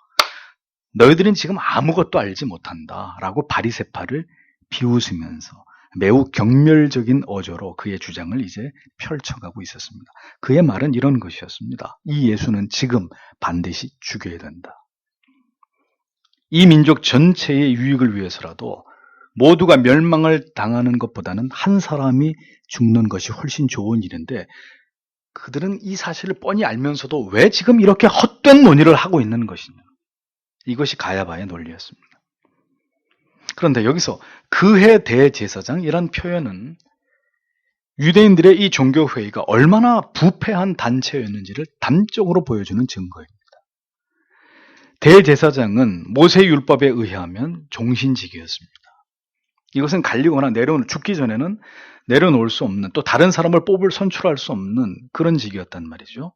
Speaker 1: 너희들은 지금 아무것도 알지 못한다라고 바리새파를 비웃으면서 매우 경멸적인 어조로 그의 주장을 이제 펼쳐가고 있었습니다. 그의 말은 이런 것이었습니다. 이 예수는 지금 반드시 죽여야 된다. 이 민족 전체의 유익을 위해서라도 모두가 멸망을 당하는 것보다는 한 사람이 죽는 것이 훨씬 좋은 일인데 그들은 이 사실을 뻔히 알면서도 왜 지금 이렇게 헛된 논의를 하고 있는 것이냐. 이것이 가야바의 논리였습니다. 그런데 여기서 그해 대제사장이란 표현은 유대인들의 이 종교회의가 얼마나 부패한 단체였는지를 단적으로 보여주는 증거입니다. 대제사장은 모세율법에 의하면 종신직이었습니다. 이것은 갈리거나 죽기 전에는 내려놓을 수 없는, 또 다른 사람을 선출할 수 없는 그런 직이었단 말이죠.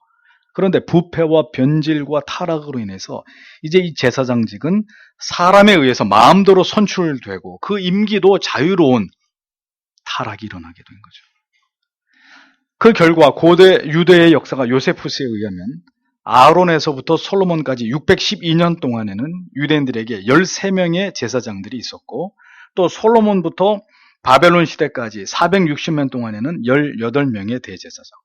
Speaker 1: 그런데 부패와 변질과 타락으로 인해서 이제 이 제사장직은 사람에 의해서 마음대로 선출되고 그 임기도 자유로운 타락이 일어나게 된 거죠. 그 결과 고대 유대의 역사가 요세푸스에 의하면 아론에서부터 솔로몬까지 612년 동안에는 유대인들에게 13명의 제사장들이 있었고 또 솔로몬부터 바벨론 시대까지 460년 동안에는 18명의 대제사장.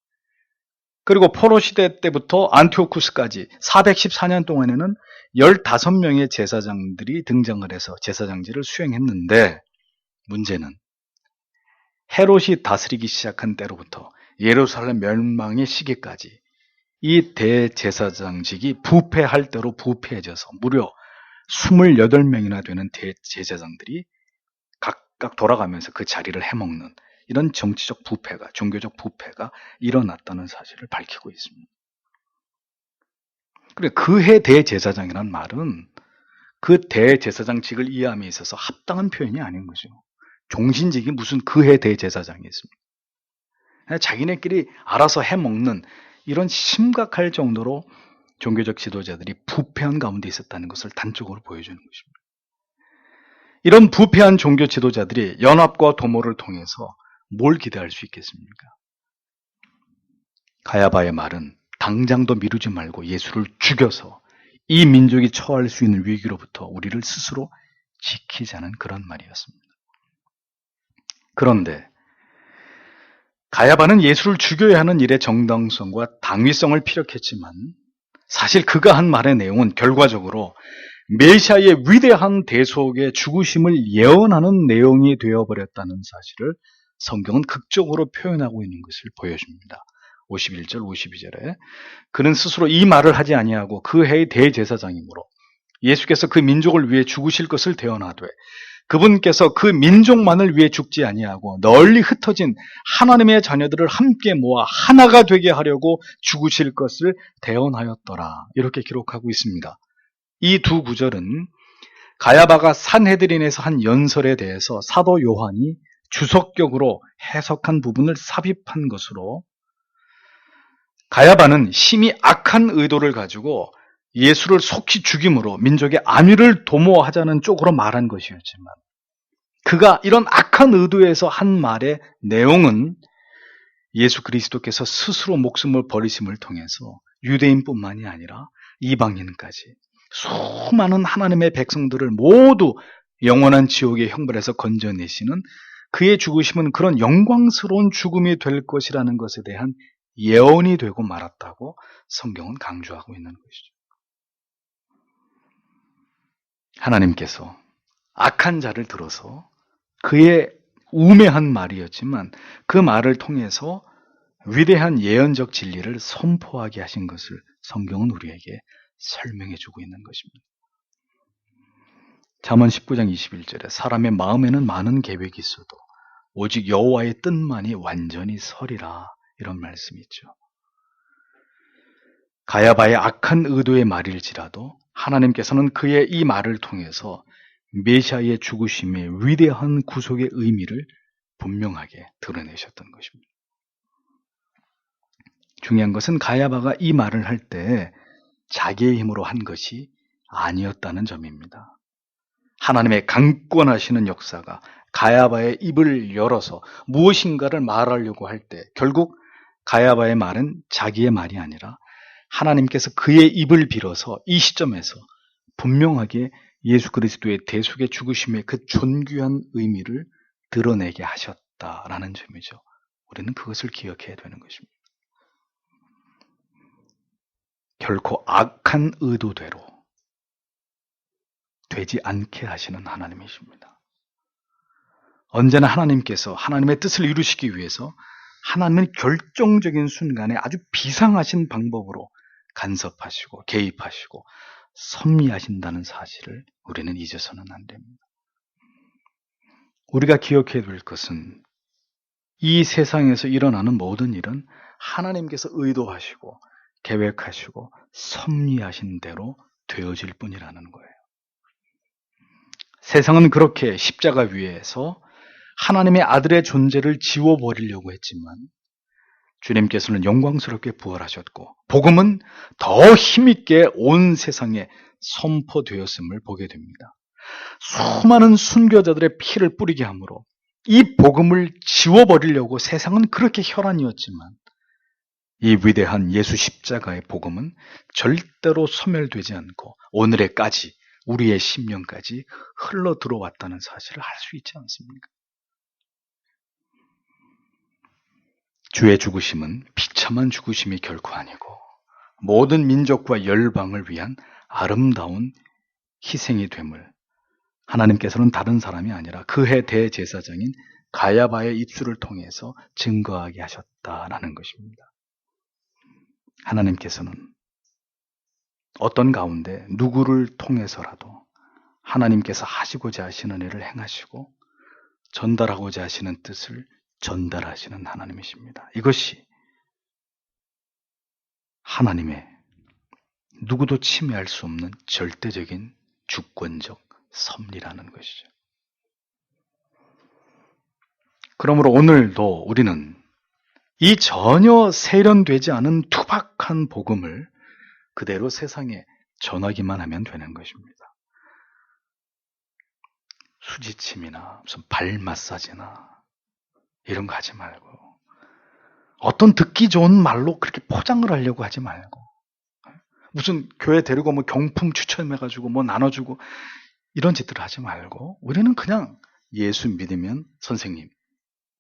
Speaker 1: 그리고 포로 시대 때부터 안티오쿠스까지 414년 동안에는 15명의 제사장들이 등장을 해서 제사장제를 수행했는데, 문제는 헤롯이 다스리기 시작한 때로부터 예루살렘 멸망의 시기까지 이 대제사장직이 부패할 대로 부패해져서 무려 28명이나 되는 대제사장들이 각각 돌아가면서 그 자리를 해먹는 이런 정치적 부패가, 종교적 부패가 일어났다는 사실을 밝히고 있습니다. 그래, 그해 대제사장이란 말은 그 대제사장직을 이해함에 있어서 합당한 표현이 아닌 거죠. 종신직이 무슨 그해 대제사장이 있습니다. 자기네끼리 알아서 해먹는 이런 심각할 정도로 종교적 지도자들이 부패한 가운데 있었다는 것을 단적으로 보여주는 것입니다. 이런 부패한 종교 지도자들이 연합과 도모를 통해서 뭘 기대할 수 있겠습니까? 가야바의 말은 당장도 미루지 말고 예수를 죽여서 이 민족이 처할 수 있는 위기로부터 우리를 스스로 지키자는 그런 말이었습니다. 그런데 가야바는 예수를 죽여야 하는 일의 정당성과 당위성을 피력했지만 사실 그가 한 말의 내용은 결과적으로 메시아의 위대한 대속의 죽으심을 예언하는 내용이 되어버렸다는 사실을 성경은 극적으로 표현하고 있는 것을 보여줍니다. 51절, 52절에 그는 스스로 이 말을 하지 아니하고 그 해의 대제사장이므로 예수께서 그 민족을 위해 죽으실 것을 대언하되 그분께서 그 민족만을 위해 죽지 아니하고 널리 흩어진 하나님의 자녀들을 함께 모아 하나가 되게 하려고 죽으실 것을 대언하였더라. 이렇게 기록하고 있습니다. 이 두 구절은 가야바가 산헤드린에서 한 연설에 대해서 사도 요한이 주석격으로 해석한 부분을 삽입한 것으로, 가야바는 심히 악한 의도를 가지고 예수를 속히 죽임으로 민족의 안위를 도모하자는 쪽으로 말한 것이었지만 그가 이런 악한 의도에서 한 말의 내용은 예수 그리스도께서 스스로 목숨을 버리심을 통해서 유대인뿐만이 아니라 이방인까지 수많은 하나님의 백성들을 모두 영원한 지옥의 형벌에서 건져내시는 그의 죽으심은 그런 영광스러운 죽음이 될 것이라는 것에 대한 예언이 되고 말았다고 성경은 강조하고 있는 것이죠. 하나님께서 악한 자를 들어서 그의 우매한 말이었지만 그 말을 통해서 위대한 예언적 진리를 선포하게 하신 것을 성경은 우리에게 설명해 주고 있는 것입니다. 잠언 19장 21절에 사람의 마음에는 많은 계획이 있어도 오직 여호와의 뜻만이 완전히 서리라, 이런 말씀이 있죠. 가야바의 악한 의도의 말일지라도 하나님께서는 그의 이 말을 통해서 메시아의 죽으심의 위대한 구속의 의미를 분명하게 드러내셨던 것입니다. 중요한 것은 가야바가 이 말을 할 때 자기의 힘으로 한 것이 아니었다는 점입니다. 하나님의 강권하시는 역사가 가야바의 입을 열어서 무엇인가를 말하려고 할 때 결국 가야바의 말은 자기의 말이 아니라 하나님께서 그의 입을 빌어서 이 시점에서 분명하게 예수 그리스도의 대속의 죽으심의 그 존귀한 의미를 드러내게 하셨다라는 점이죠. 우리는 그것을 기억해야 되는 것입니다. 결코 악한 의도대로 되지 않게 하시는 하나님이십니다. 언제나 하나님께서 하나님의 뜻을 이루시기 위해서 하나님은 결정적인 순간에 아주 비상하신 방법으로 간섭하시고 개입하시고 섭리하신다는 사실을 우리는 잊어서는 안 됩니다. 우리가 기억해야 될 것은 이 세상에서 일어나는 모든 일은 하나님께서 의도하시고 계획하시고 섭리하신 대로 되어질 뿐이라는 거예요. 세상은 그렇게 십자가 위에서 하나님의 아들의 존재를 지워버리려고 했지만 주님께서는 영광스럽게 부활하셨고 복음은 더 힘있게 온 세상에 선포되었음을 보게 됩니다. 수많은 순교자들의 피를 뿌리게 함으로 이 복음을 지워버리려고 세상은 그렇게 혈안이었지만 이 위대한 예수 십자가의 복음은 절대로 소멸되지 않고 오늘에까지 우리의 심령까지 흘러 들어왔다는 사실을 알 수 있지 않습니까? 주의 죽으심은 비참한 죽으심이 결코 아니고 모든 민족과 열방을 위한 아름다운 희생이 됨을 하나님께서는 다른 사람이 아니라 그해 대제사장인 가야바의 입술을 통해서 증거하게 하셨다라는 것입니다. 하나님께서는 어떤 가운데 누구를 통해서라도 하나님께서 하시고자 하시는 일을 행하시고 전달하고자 하시는 뜻을 전달하시는 하나님이십니다. 이것이 하나님의 누구도 침해할 수 없는 절대적인 주권적 섭리라는 것이죠. 그러므로 오늘도 우리는 이 전혀 세련되지 않은 투박한 복음을 그대로 세상에 전하기만 하면 되는 것입니다. 수지침이나 무슨 발 마사지나 이런 거 하지 말고 어떤 듣기 좋은 말로 그렇게 포장을 하려고 하지 말고 무슨 교회 데리고 뭐 경품 추첨해가지고 뭐 나눠주고 이런 짓들을 하지 말고 우리는 그냥 예수 믿으면 선생님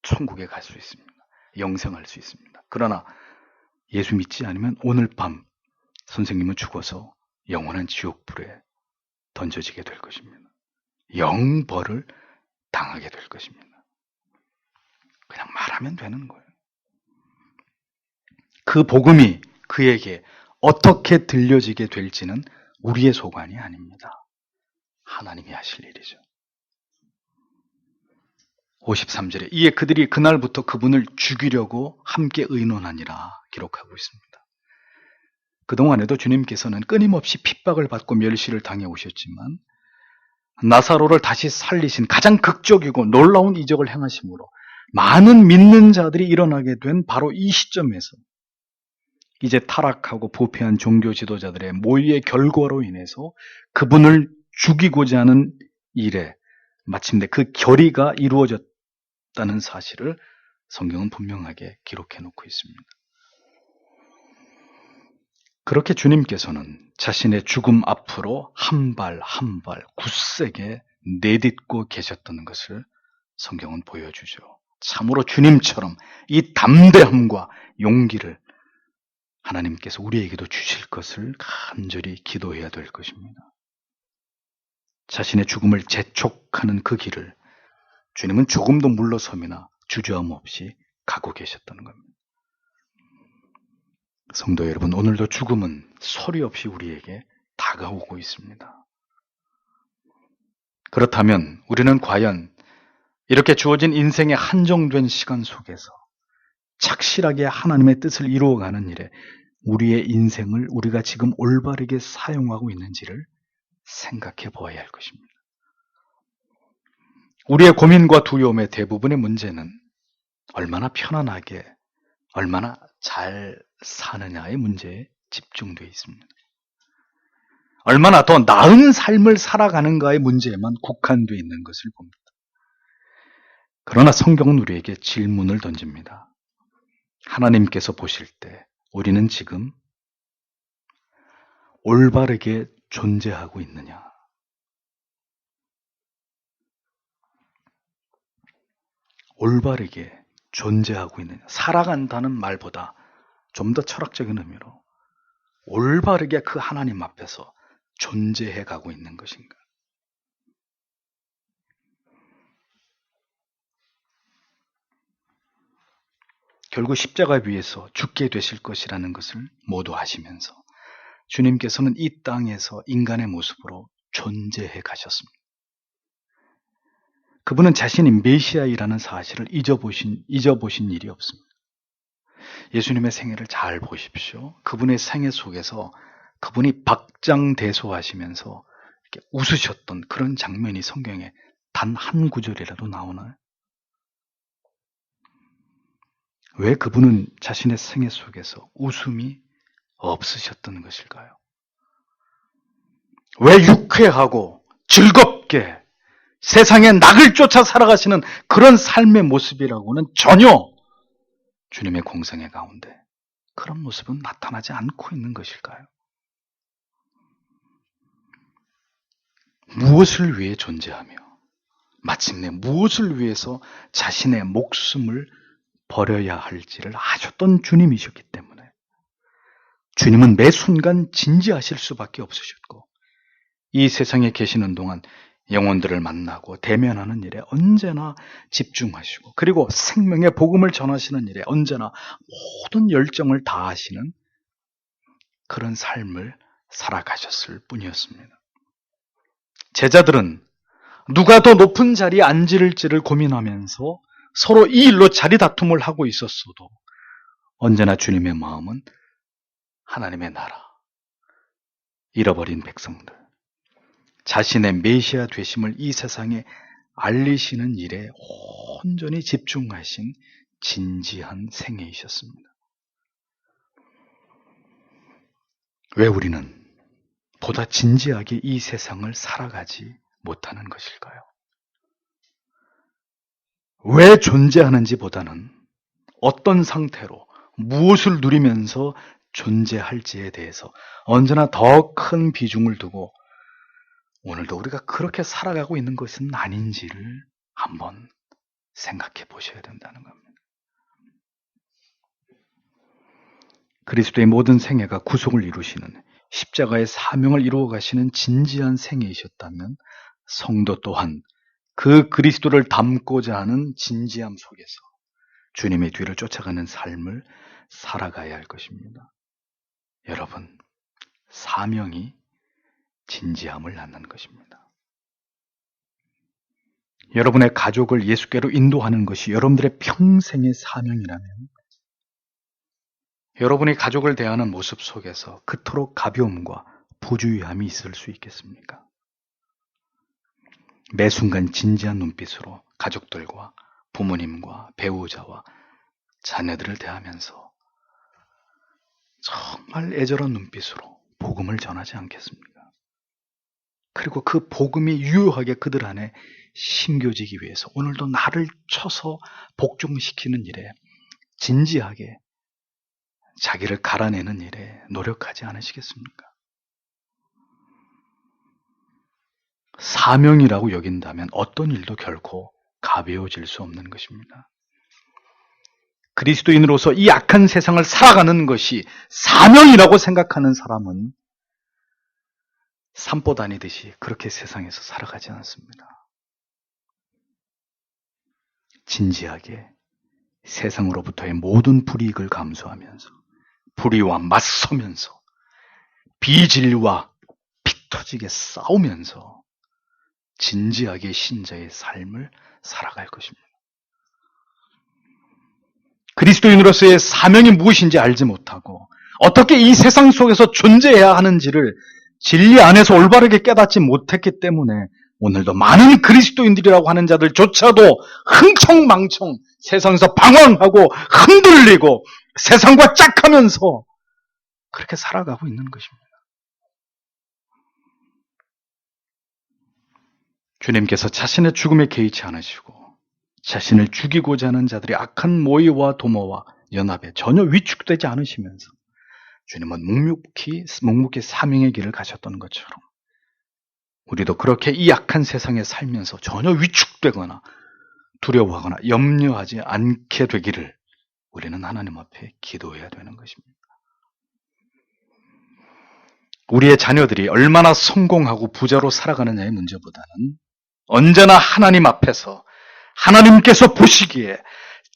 Speaker 1: 천국에 갈 수 있습니다. 영생할 수 있습니다. 그러나 예수 믿지 않으면 오늘 밤 선생님은 죽어서 영원한 지옥불에 던져지게 될 것입니다. 영벌을 당하게 될 것입니다. 그냥 말하면 되는 거예요. 그 복음이 그에게 어떻게 들려지게 될지는 우리의 소관이 아닙니다. 하나님이 하실 일이죠. 53절에 이에 그들이 그날부터 그분을 죽이려고 함께 의논하니라 기록하고 있습니다. 그동안에도 주님께서는 끊임없이 핍박을 받고 멸시를 당해 오셨지만 나사로를 다시 살리신 가장 극적이고 놀라운 이적을 행하심으로 많은 믿는 자들이 일어나게 된 바로 이 시점에서 이제 타락하고 부패한 종교 지도자들의 모의의 결과로 인해서 그분을 죽이고자 하는 일에 마침내 그 결의가 이루어졌다는 사실을 성경은 분명하게 기록해 놓고 있습니다. 그렇게 주님께서는 자신의 죽음 앞으로 한 발 한 발 굳세게 내딛고 계셨던 것을 성경은 보여주죠. 참으로 주님처럼 이 담대함과 용기를 하나님께서 우리에게도 주실 것을 간절히 기도해야 될 것입니다. 자신의 죽음을 재촉하는 그 길을 주님은 조금도 물러섬이나 주저함 없이 가고 계셨다는 겁니다. 성도 여러분, 오늘도 죽음은 소리 없이 우리에게 다가오고 있습니다. 그렇다면 우리는 과연 이렇게 주어진 인생의 한정된 시간 속에서 착실하게 하나님의 뜻을 이루어가는 일에 우리의 인생을 우리가 지금 올바르게 사용하고 있는지를 생각해 보아야 할 것입니다. 우리의 고민과 두려움의 대부분의 문제는 얼마나 편안하게, 얼마나 잘 사느냐의 문제에 집중되어 있습니다. 얼마나 더 나은 삶을 살아가는가의 문제에만 국한되어 있는 것을 봅니다. 그러나 성경은 우리에게 질문을 던집니다. 하나님께서 보실 때 우리는 지금 올바르게 존재하고 있느냐? 올바르게 존재하고 있느냐? 살아간다는 말보다 좀 더 철학적인 의미로 올바르게 그 하나님 앞에서 존재해 가고 있는 것인가? 결국 십자가 위에서 죽게 되실 것이라는 것을 모두 아시면서 주님께서는 이 땅에서 인간의 모습으로 존재해 가셨습니다. 그분은 자신이 메시아이라는 사실을 잊어보신 일이 없습니다. 예수님의 생애를 잘 보십시오. 그분의 생애 속에서 그분이 박장대소하시면서 이렇게 웃으셨던 그런 장면이 성경에 단 한 구절이라도 나오나요? 왜 그분은 자신의 생애 속에서 웃음이 없으셨던 것일까요? 왜 유쾌하고 즐겁게 세상에 낙을 쫓아 살아가시는 그런 삶의 모습이라고는 전혀 주님의 공생애 가운데 그런 모습은 나타나지 않고 있는 것일까요? 무엇을 위해 존재하며 마침내 무엇을 위해서 자신의 목숨을 버려야 할지를 아셨던 주님이셨기 때문에 주님은 매 순간 진지하실 수밖에 없으셨고 이 세상에 계시는 동안 영혼들을 만나고 대면하는 일에 언제나 집중하시고 그리고 생명의 복음을 전하시는 일에 언제나 모든 열정을 다하시는 그런 삶을 살아가셨을 뿐이었습니다. 제자들은 누가 더 높은 자리에 앉을지를 고민하면서 서로 이 일로 자리 다툼을 하고 있었어도 언제나 주님의 마음은 하나님의 나라, 잃어버린 백성들, 자신의 메시아 되심을 이 세상에 알리시는 일에 온전히 집중하신 진지한 생애이셨습니다. 왜 우리는 보다 진지하게 이 세상을 살아가지 못하는 것일까요? 왜 존재하는지 보다는 어떤 상태로 무엇을 누리면서 존재할지에 대해서 언제나 더 큰 비중을 두고 오늘도 우리가 그렇게 살아가고 있는 것은 아닌지를 한번 생각해 보셔야 된다는 겁니다. 그리스도의 모든 생애가 구속을 이루시는 십자가의 사명을 이루어 가시는 진지한 생애이셨다면 성도 또한 그 그리스도를 닮고자 하는 진지함 속에서 주님의 뒤를 쫓아가는 삶을 살아가야 할 것입니다. 여러분, 사명이 진지함을 낳는 것입니다. 여러분의 가족을 예수께로 인도하는 것이 여러분들의 평생의 사명이라면 여러분이 가족을 대하는 모습 속에서 그토록 가벼움과 부주의함이 있을 수 있겠습니까? 매 순간 진지한 눈빛으로 가족들과 부모님과 배우자와 자녀들을 대하면서 정말 애절한 눈빛으로 복음을 전하지 않겠습니까? 그리고 그 복음이 유효하게 그들 안에 심겨지기 위해서 오늘도 나를 쳐서 복종시키는 일에 진지하게 자기를 갈아내는 일에 노력하지 않으시겠습니까? 사명이라고 여긴다면 어떤 일도 결코 가벼워질 수 없는 것입니다. 그리스도인으로서 이 악한 세상을 살아가는 것이 사명이라고 생각하는 사람은 산보 다니듯이 그렇게 세상에서 살아가지 않습니다. 진지하게 세상으로부터의 모든 불이익을 감수하면서 불의와 맞서면서 비진리와 피 터지게 싸우면서 진지하게 신자의 삶을 살아갈 것입니다. 그리스도인으로서의 사명이 무엇인지 알지 못하고 어떻게 이 세상 속에서 존재해야 하는지를 진리 안에서 올바르게 깨닫지 못했기 때문에 오늘도 많은 그리스도인들이라고 하는 자들조차도 흥청망청 세상에서 방황하고 흔들리고 세상과 짝하면서 그렇게 살아가고 있는 것입니다. 주님께서 자신의 죽음에 개의치 않으시고 자신을 죽이고자 하는 자들의 악한 모의와 도모와 연합에 전혀 위축되지 않으시면서 주님은 묵묵히 사명의 길을 가셨던 것처럼 우리도 그렇게 이 악한 세상에 살면서 전혀 위축되거나 두려워하거나 염려하지 않게 되기를 우리는 하나님 앞에 기도해야 되는 것입니다. 우리의 자녀들이 얼마나 성공하고 부자로 살아가느냐의 문제보다는 언제나 하나님 앞에서 하나님께서 보시기에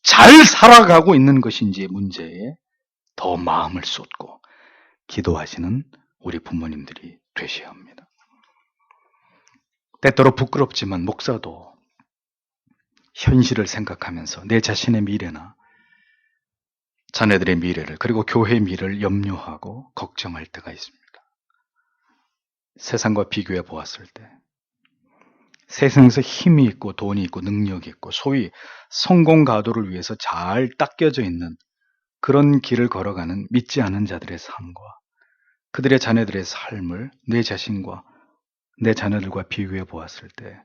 Speaker 1: 잘 살아가고 있는 것인지 문제에 더 마음을 쏟고 기도하시는 우리 부모님들이 되셔야 합니다. 때때로 부끄럽지만 목사도 현실을 생각하면서 내 자신의 미래나 자녀들의 미래를 그리고 교회의 미래를 염려하고 걱정할 때가 있습니다. 세상과 비교해 보았을 때 세상에서 힘이 있고 돈이 있고 능력이 있고 소위 성공 가도를 위해서 잘 닦여져 있는 그런 길을 걸어가는 믿지 않은 자들의 삶과 그들의 자녀들의 삶을 내 자신과 내 자녀들과 비교해 보았을 때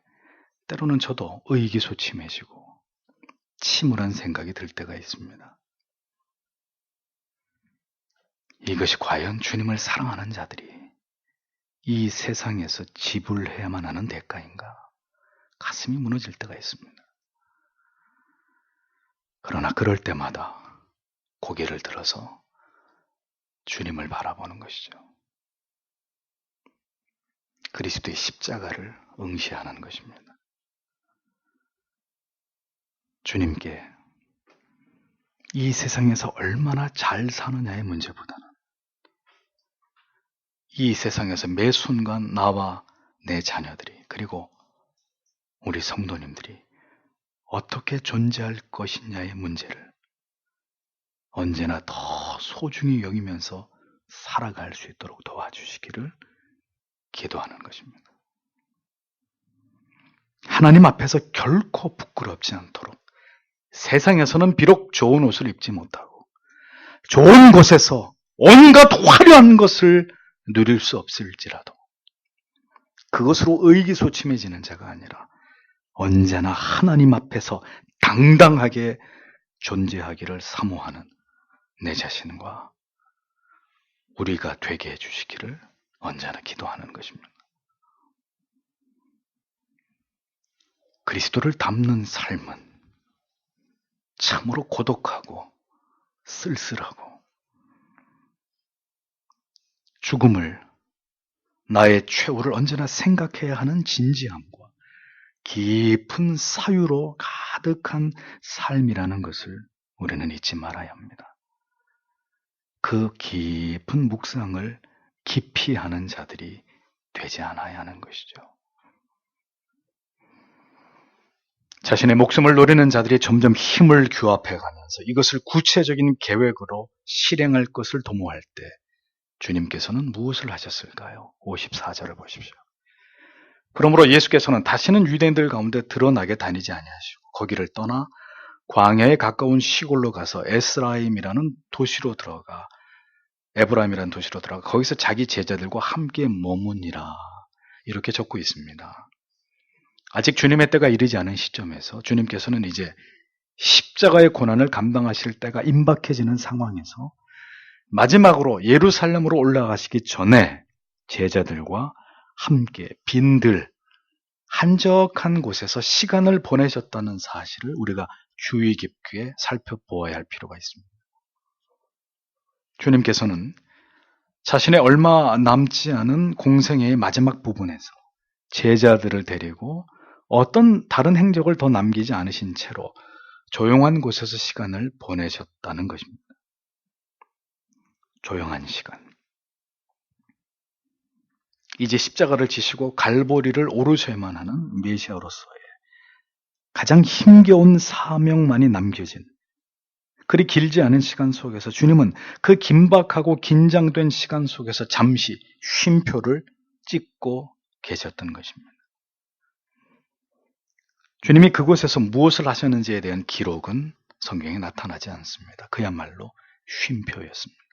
Speaker 1: 때로는 저도 의기소침해지고 침울한 생각이 들 때가 있습니다. 이것이 과연 주님을 사랑하는 자들이 이 세상에서 지불해야만 하는 대가인가? 가슴이 무너질 때가 있습니다. 그러나 그럴 때마다 고개를 들어서 주님을 바라보는 것이죠. 그리스도의 십자가를 응시하는 것입니다. 주님께 이 세상에서 얼마나 잘 사느냐의 문제보다는 이 세상에서 매 순간 나와 내 자녀들이 그리고 우리 성도님들이 어떻게 존재할 것이냐의 문제를 언제나 더 소중히 여기면서 살아갈 수 있도록 도와주시기를 기도하는 것입니다. 하나님 앞에서 결코 부끄럽지 않도록 세상에서는 비록 좋은 옷을 입지 못하고 좋은 곳에서 온갖 화려한 것을 누릴 수 없을지라도 그것으로 의기소침해지는 자가 아니라 언제나 하나님 앞에서 당당하게 존재하기를 사모하는 내 자신과 우리가 되게 해주시기를 언제나 기도하는 것입니다. 그리스도를 닮는 삶은 참으로 고독하고 쓸쓸하고 죽음을 나의 최후를 언제나 생각해야 하는 진지함과 깊은 사유로 가득한 삶이라는 것을 우리는 잊지 말아야 합니다. 그 깊은 묵상을 깊이 하는 자들이 되지 않아야 하는 것이죠. 자신의 목숨을 노리는 자들이 점점 힘을 규합해 가면서 이것을 구체적인 계획으로 실행할 것을 도모할 때 주님께서는 무엇을 하셨을까요? 54절을 보십시오. 그러므로 예수께서는 다시는 유대인들 가운데 드러나게 다니지 아니하시고 거기를 떠나 광야에 가까운 시골로 가서 에스라임이라는 도시로 들어가 에브라임이라는 도시로 들어가 거기서 자기 제자들과 함께 머무니라 이렇게 적고 있습니다. 아직 주님의 때가 이르지 않은 시점에서 주님께서는 이제 십자가의 고난을 감당하실 때가 임박해지는 상황에서 마지막으로 예루살렘으로 올라가시기 전에 제자들과 함께 빈들 한적한 곳에서 시간을 보내셨다는 사실을 우리가 주의 깊게 살펴보아야 할 필요가 있습니다. 주님께서는 자신의 얼마 남지 않은 공생애의 마지막 부분에서 제자들을 데리고 어떤 다른 행적을 더 남기지 않으신 채로 조용한 곳에서 시간을 보내셨다는 것입니다. 조용한 시간. 이제 십자가를 지시고 갈보리를 오르셔야만 하는 메시아로서의 가장 힘겨운 사명만이 남겨진 그리 길지 않은 시간 속에서 주님은 그 긴박하고 긴장된 시간 속에서 잠시 쉼표를 찍고 계셨던 것입니다. 주님이 그곳에서 무엇을 하셨는지에 대한 기록은 성경에 나타나지 않습니다. 그야말로 쉼표였습니다.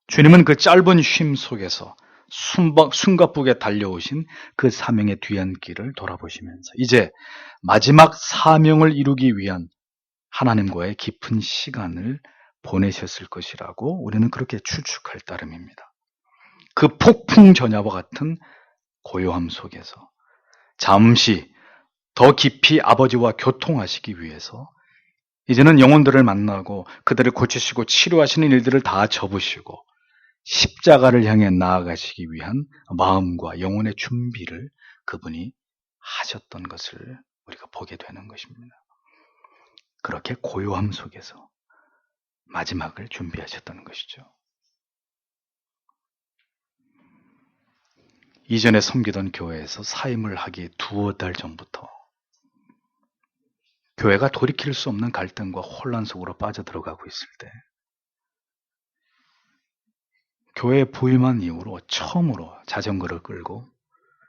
Speaker 1: 주님은 그 짧은 쉼 속에서 숨가쁘게 달려오신 그 사명의 뒤안길을 돌아보시면서 이제 마지막 사명을 이루기 위한 하나님과의 깊은 시간을 보내셨을 것이라고 우리는 그렇게 추측할 따름입니다. 그 폭풍 전야와 같은 고요함 속에서 잠시 더 깊이 아버지와 교통하시기 위해서 이제는 영혼들을 만나고 그들을 고치시고 치료하시는 일들을 다 접으시고 십자가를 향해 나아가시기 위한 마음과 영혼의 준비를 그분이 하셨던 것을 우리가 보게 되는 것입니다. 그렇게 고요함 속에서 마지막을 준비하셨다는 것이죠. 이전에 섬기던 교회에서 사임을 하기 두어 달 전부터 교회가 돌이킬 수 없는 갈등과 혼란 속으로 빠져들어가고 있을 때 교회에 부임한 이후로 처음으로 자전거를 끌고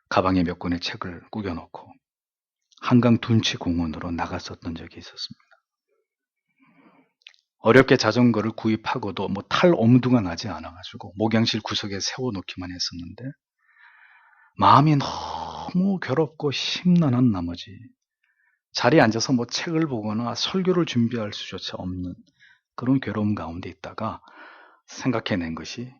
Speaker 1: 가방에 몇 권의 책을 꾸겨놓고 한강 둔치 공원으로 나갔었던 적이 있었습니다. 어렵게 자전거를 구입하고도 탈 엄두가 나지 않아가지고 목양실 구석에 세워놓기만 했었는데 마음이 너무 괴롭고 심란한 나머지 자리에 앉아서 책을 보거나 설교를 준비할 수조차 없는 그런 괴로움 가운데 있다가 생각해낸 것이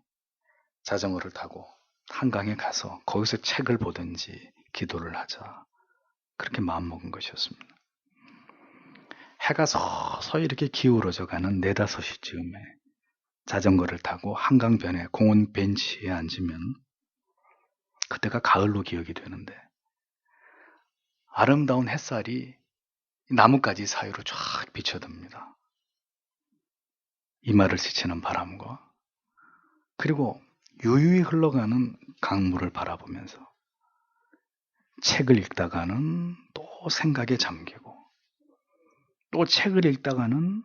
Speaker 1: 자전거를 타고 한강에 가서 거기서 책을 보든지 기도를 하자 그렇게 마음먹은 것이었습니다. 해가 서서히 이렇게 기울어져 가는 4-5시쯤에 자전거를 타고 한강변에 공원 벤치에 앉으면 그때가 가을로 기억이 되는데 아름다운 햇살이 나뭇가지 사이로 쫙 비쳐듭니다. 이마를 스치는 바람과 그리고 유유히 흘러가는 강물을 바라보면서 책을 읽다가는 또 생각에 잠기고 또 책을 읽다가는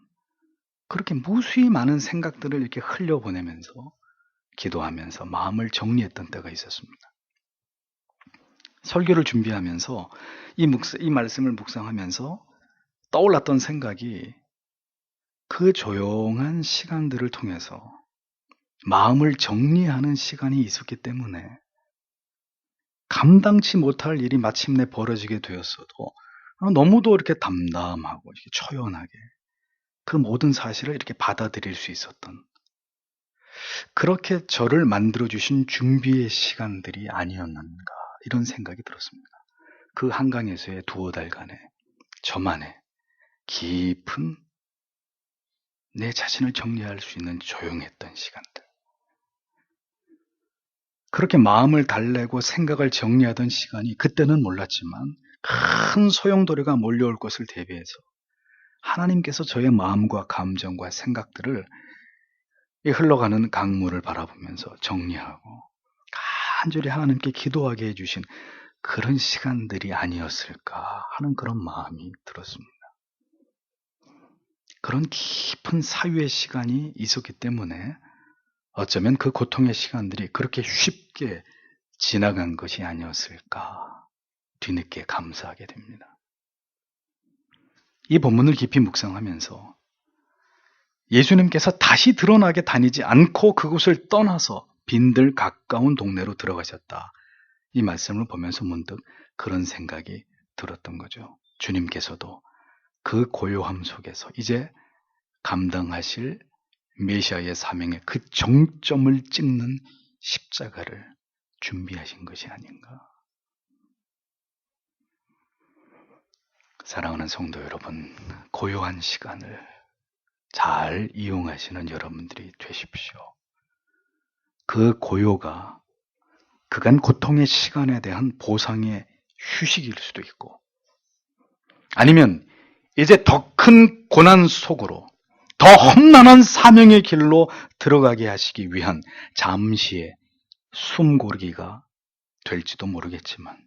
Speaker 1: 그렇게 무수히 많은 생각들을 이렇게 흘려보내면서 기도하면서 마음을 정리했던 때가 있었습니다. 설교를 준비하면서 이 말씀을 묵상하면서 떠올랐던 생각이 그 조용한 시간들을 통해서 마음을 정리하는 시간이 있었기 때문에 감당치 못할 일이 마침내 벌어지게 되었어도 너무도 이렇게 담담하고 이렇게 초연하게 그 모든 사실을 이렇게 받아들일 수 있었던 그렇게 저를 만들어주신 준비의 시간들이 아니었는가 이런 생각이 들었습니다. 그 한강에서의 2-5달간의 저만의 깊은 내 자신을 정리할 수 있는 조용했던 시간들. 그렇게 마음을 달래고 생각을 정리하던 시간이 그때는 몰랐지만 큰 소용돌이가 몰려올 것을 대비해서 하나님께서 저의 마음과 감정과 생각들을 이 흘러가는 강물을 바라보면서 정리하고 간절히 하나님께 기도하게 해주신 그런 시간들이 아니었을까 하는 그런 마음이 들었습니다. 그런 깊은 사유의 시간이 있었기 때문에 어쩌면 그 고통의 시간들이 그렇게 쉽게 지나간 것이 아니었을까 뒤늦게 감사하게 됩니다. 이 본문을 깊이 묵상하면서 예수님께서 다시 드러나게 다니지 않고 그곳을 떠나서 빈들 가까운 동네로 들어가셨다. 이 말씀을 보면서 문득 그런 생각이 들었던 거죠. 주님께서도 그 고요함 속에서 이제 감당하실 메시아의 사명의 그 정점을 찍는 십자가를 준비하신 것이 아닌가. 사랑하는 성도 여러분, 고요한 시간을 잘 이용하시는 여러분들이 되십시오. 그 고요가 그간 고통의 시간에 대한 보상의 휴식일 수도 있고 아니면 이제 더 큰 고난 속으로 더 험난한 사명의 길로 들어가게 하시기 위한 잠시의 숨고르기가 될지도 모르겠지만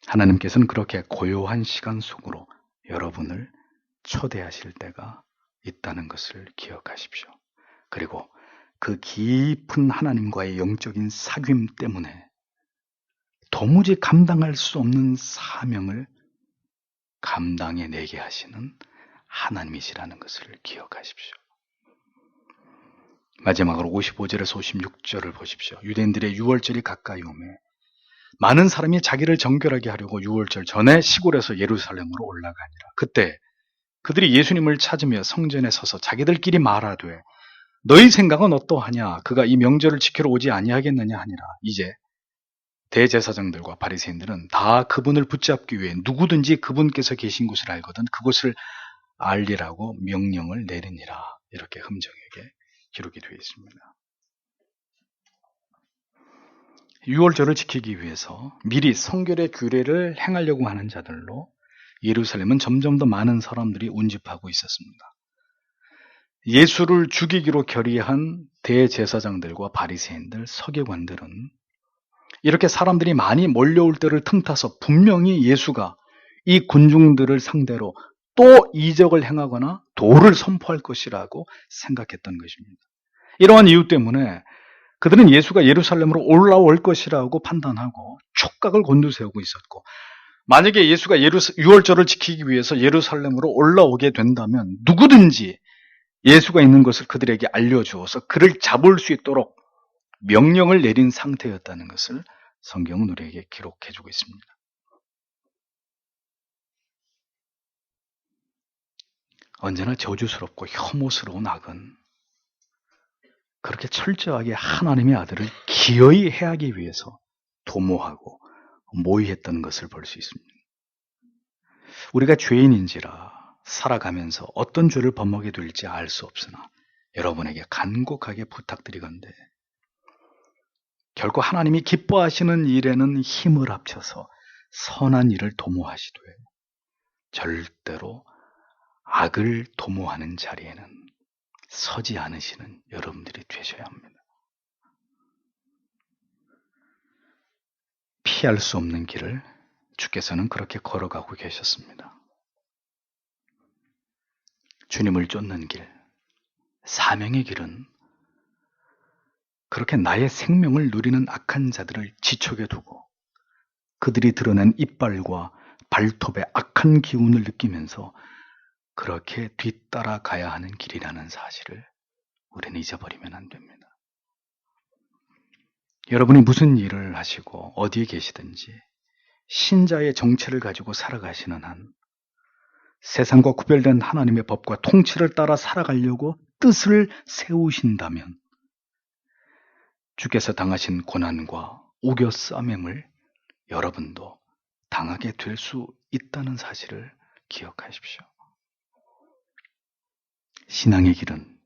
Speaker 1: 하나님께서는 그렇게 고요한 시간 속으로 여러분을 초대하실 때가 있다는 것을 기억하십시오. 그리고 그 깊은 하나님과의 영적인 사귐 때문에 도무지 감당할 수 없는 사명을 감당해내게 하시는 하나님이시라는 것을 기억하십시오. 마지막으로 55절에서 56절을 보십시오. 유대인들의 유월절이 가까이 오매 많은 사람이 자기를 정결하게 하려고 유월절 전에 시골에서 예루살렘으로 올라가니라. 그때 그들이 예수님을 찾으며 성전에 서서 자기들끼리 말하되 너희 생각은 어떠하냐? 그가 이 명절을 지키러 오지 아니하겠느냐 하니라. 이제 대제사장들과 바리새인들은 다 그분을 붙잡기 위해 누구든지 그분께서 계신 곳을 알거든 그곳을 알리라고 명령을 내리니라. 이렇게 흠정에게 기록이 되어 있습니다. 유월절을 지키기 위해서 미리 성결의 규례를 행하려고 하는 자들로 예루살렘은 점점 더 많은 사람들이 운집하고 있었습니다. 예수를 죽이기로 결의한 대제사장들과 바리새인들, 서기관들은 이렇게 사람들이 많이 몰려올 때를 틈타서 분명히 예수가 이 군중들을 상대로 또 이적을 행하거나 도를 선포할 것이라고 생각했던 것입니다. 이러한 이유 때문에 그들은 예수가 예루살렘으로 올라올 것이라고 판단하고 촉각을 곤두세우고 있었고 만약에 예수가 유월절을 지키기 위해서 예루살렘으로 올라오게 된다면 누구든지 예수가 있는 것을 그들에게 알려주어서 그를 잡을 수 있도록 명령을 내린 상태였다는 것을 성경은 우리에게 기록해주고 있습니다. 언제나 저주스럽고 혐오스러운 악은 그렇게 철저하게 하나님의 아들을 기어이 해하기 위해서 도모하고 모의했던 것을 볼 수 있습니다. 우리가 죄인인지라 살아가면서 어떤 죄를 범하게 될지 알 수 없으나 여러분에게 간곡하게 부탁드리건대 결코 하나님이 기뻐하시는 일에는 힘을 합쳐서 선한 일을 도모하시되 절대로 악을 도모하는 자리에는 서지 않으시는 여러분들이 되셔야 합니다. 피할 수 없는 길을 주께서는 그렇게 걸어가고 계셨습니다. 주님을 쫓는 길, 사명의 길은 그렇게 나의 생명을 누리는 악한 자들을 지촉에 두고 그들이 드러낸 이빨과 발톱의 악한 기운을 느끼면서 그렇게 뒤따라가야 하는 길이라는 사실을 우리는 잊어버리면 안 됩니다. 여러분이 무슨 일을 하시고 어디에 계시든지 신자의 정체를 가지고 살아가시는 한 세상과 구별된 하나님의 법과 통치를 따라 살아가려고 뜻을 세우신다면 주께서 당하신 고난과 우겨 싸매을 여러분도 당하게 될 수 있다는 사실을 기억하십시오. 신앙의 길은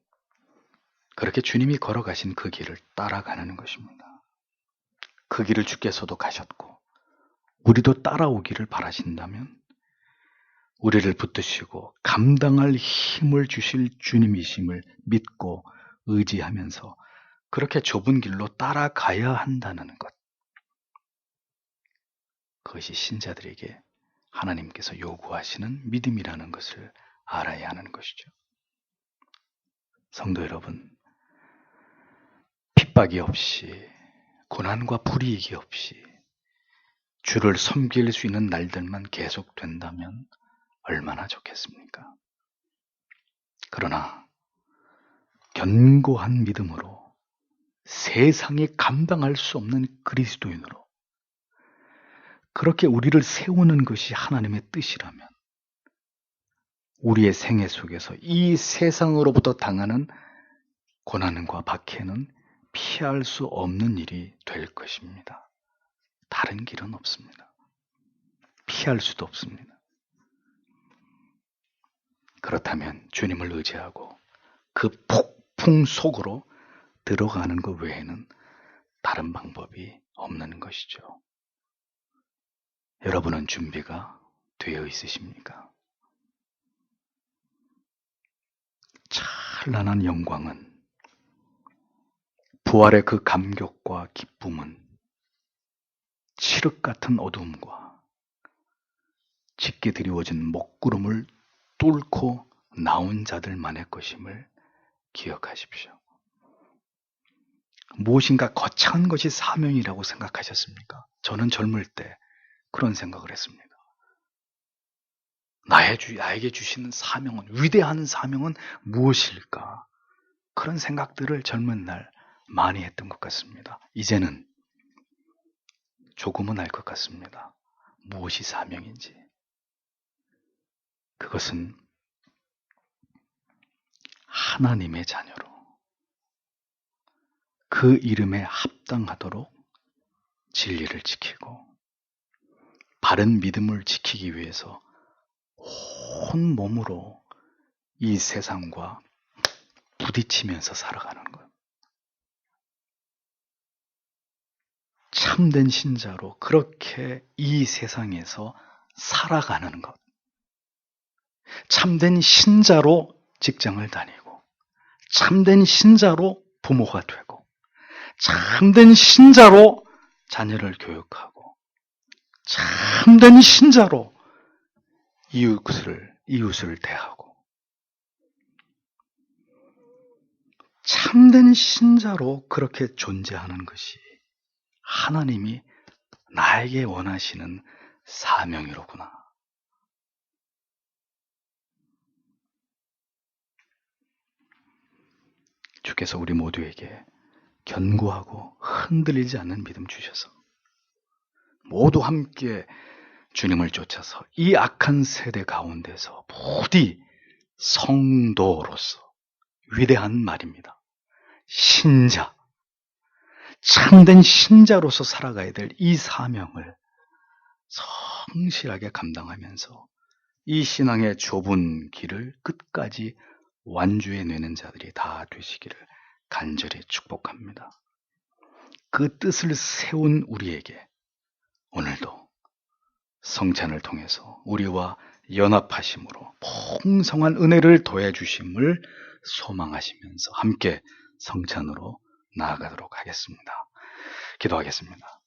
Speaker 1: 그렇게 주님이 걸어가신 그 길을 따라가는 것입니다. 그 길을 주께서도 가셨고 우리도 따라오기를 바라신다면 우리를 붙드시고 감당할 힘을 주실 주님이심을 믿고 의지하면서 그렇게 좁은 길로 따라가야 한다는 것. 그것이 신자들에게 하나님께서 요구하시는 믿음이라는 것을 알아야 하는 것이죠. 성도 여러분, 핍박이 없이 고난과 불이익이 없이 주를 섬길 수 있는 날들만 계속된다면 얼마나 좋겠습니까? 그러나 견고한 믿음으로 세상이 감당할 수 없는 그리스도인으로 그렇게 우리를 세우는 것이 하나님의 뜻이라면 우리의 생애 속에서 이 세상으로부터 당하는 고난과 박해는 피할 수 없는 일이 될 것입니다. 다른 길은 없습니다. 피할 수도 없습니다. 그렇다면 주님을 의지하고 그 폭풍 속으로 들어가는 것 외에는 다른 방법이 없는 것이죠. 여러분은 준비가 되어 있으십니까? 찬란한 영광은 부활의 그 감격과 기쁨은 칠흑 같은 어두움과 짙게 드리워진 먹구름을 뚫고 나온 자들만의 것임을 기억하십시오. 무엇인가 거창한 것이 사명이라고 생각하셨습니까? 저는 젊을 때 그런 생각을 했습니다. 나에게 주시는 사명은, 위대한 사명은 무엇일까? 그런 생각들을 젊은 날 많이 했던 것 같습니다. 이제는 조금은 알 것 같습니다. 무엇이 사명인지. 그것은 하나님의 자녀로 그 이름에 합당하도록 진리를 지키고 바른 믿음을 지키기 위해서 온 몸으로 이 세상과 부딪히면서 살아가는 것. 참된 신자로 그렇게 이 세상에서 살아가는 것. 참된 신자로 직장을 다니고, 참된 신자로 부모가 되고, 참된 신자로 자녀를 교육하고, 참된 신자로 이웃을 대하고, 참된 신자로 그렇게 존재하는 것이 하나님이 나에게 원하시는 사명이로구나. 주께서 우리 모두에게 견고하고 흔들리지 않는 믿음 주셔서 모두 함께 주님을 쫓아서 이 악한 세대 가운데서 부디 성도로서 위대한 말입니다. 신자, 참된 신자로서 살아가야 될 이 사명을 성실하게 감당하면서 이 신앙의 좁은 길을 끝까지 완주해내는 자들이 다 되시기를 간절히 축복합니다. 그 뜻을 세운 우리에게 오늘도 성찬을 통해서 우리와 연합하심으로 풍성한 은혜를 더해주심을 소망하시면서 함께 성찬으로 나아가도록 하겠습니다. 기도하겠습니다.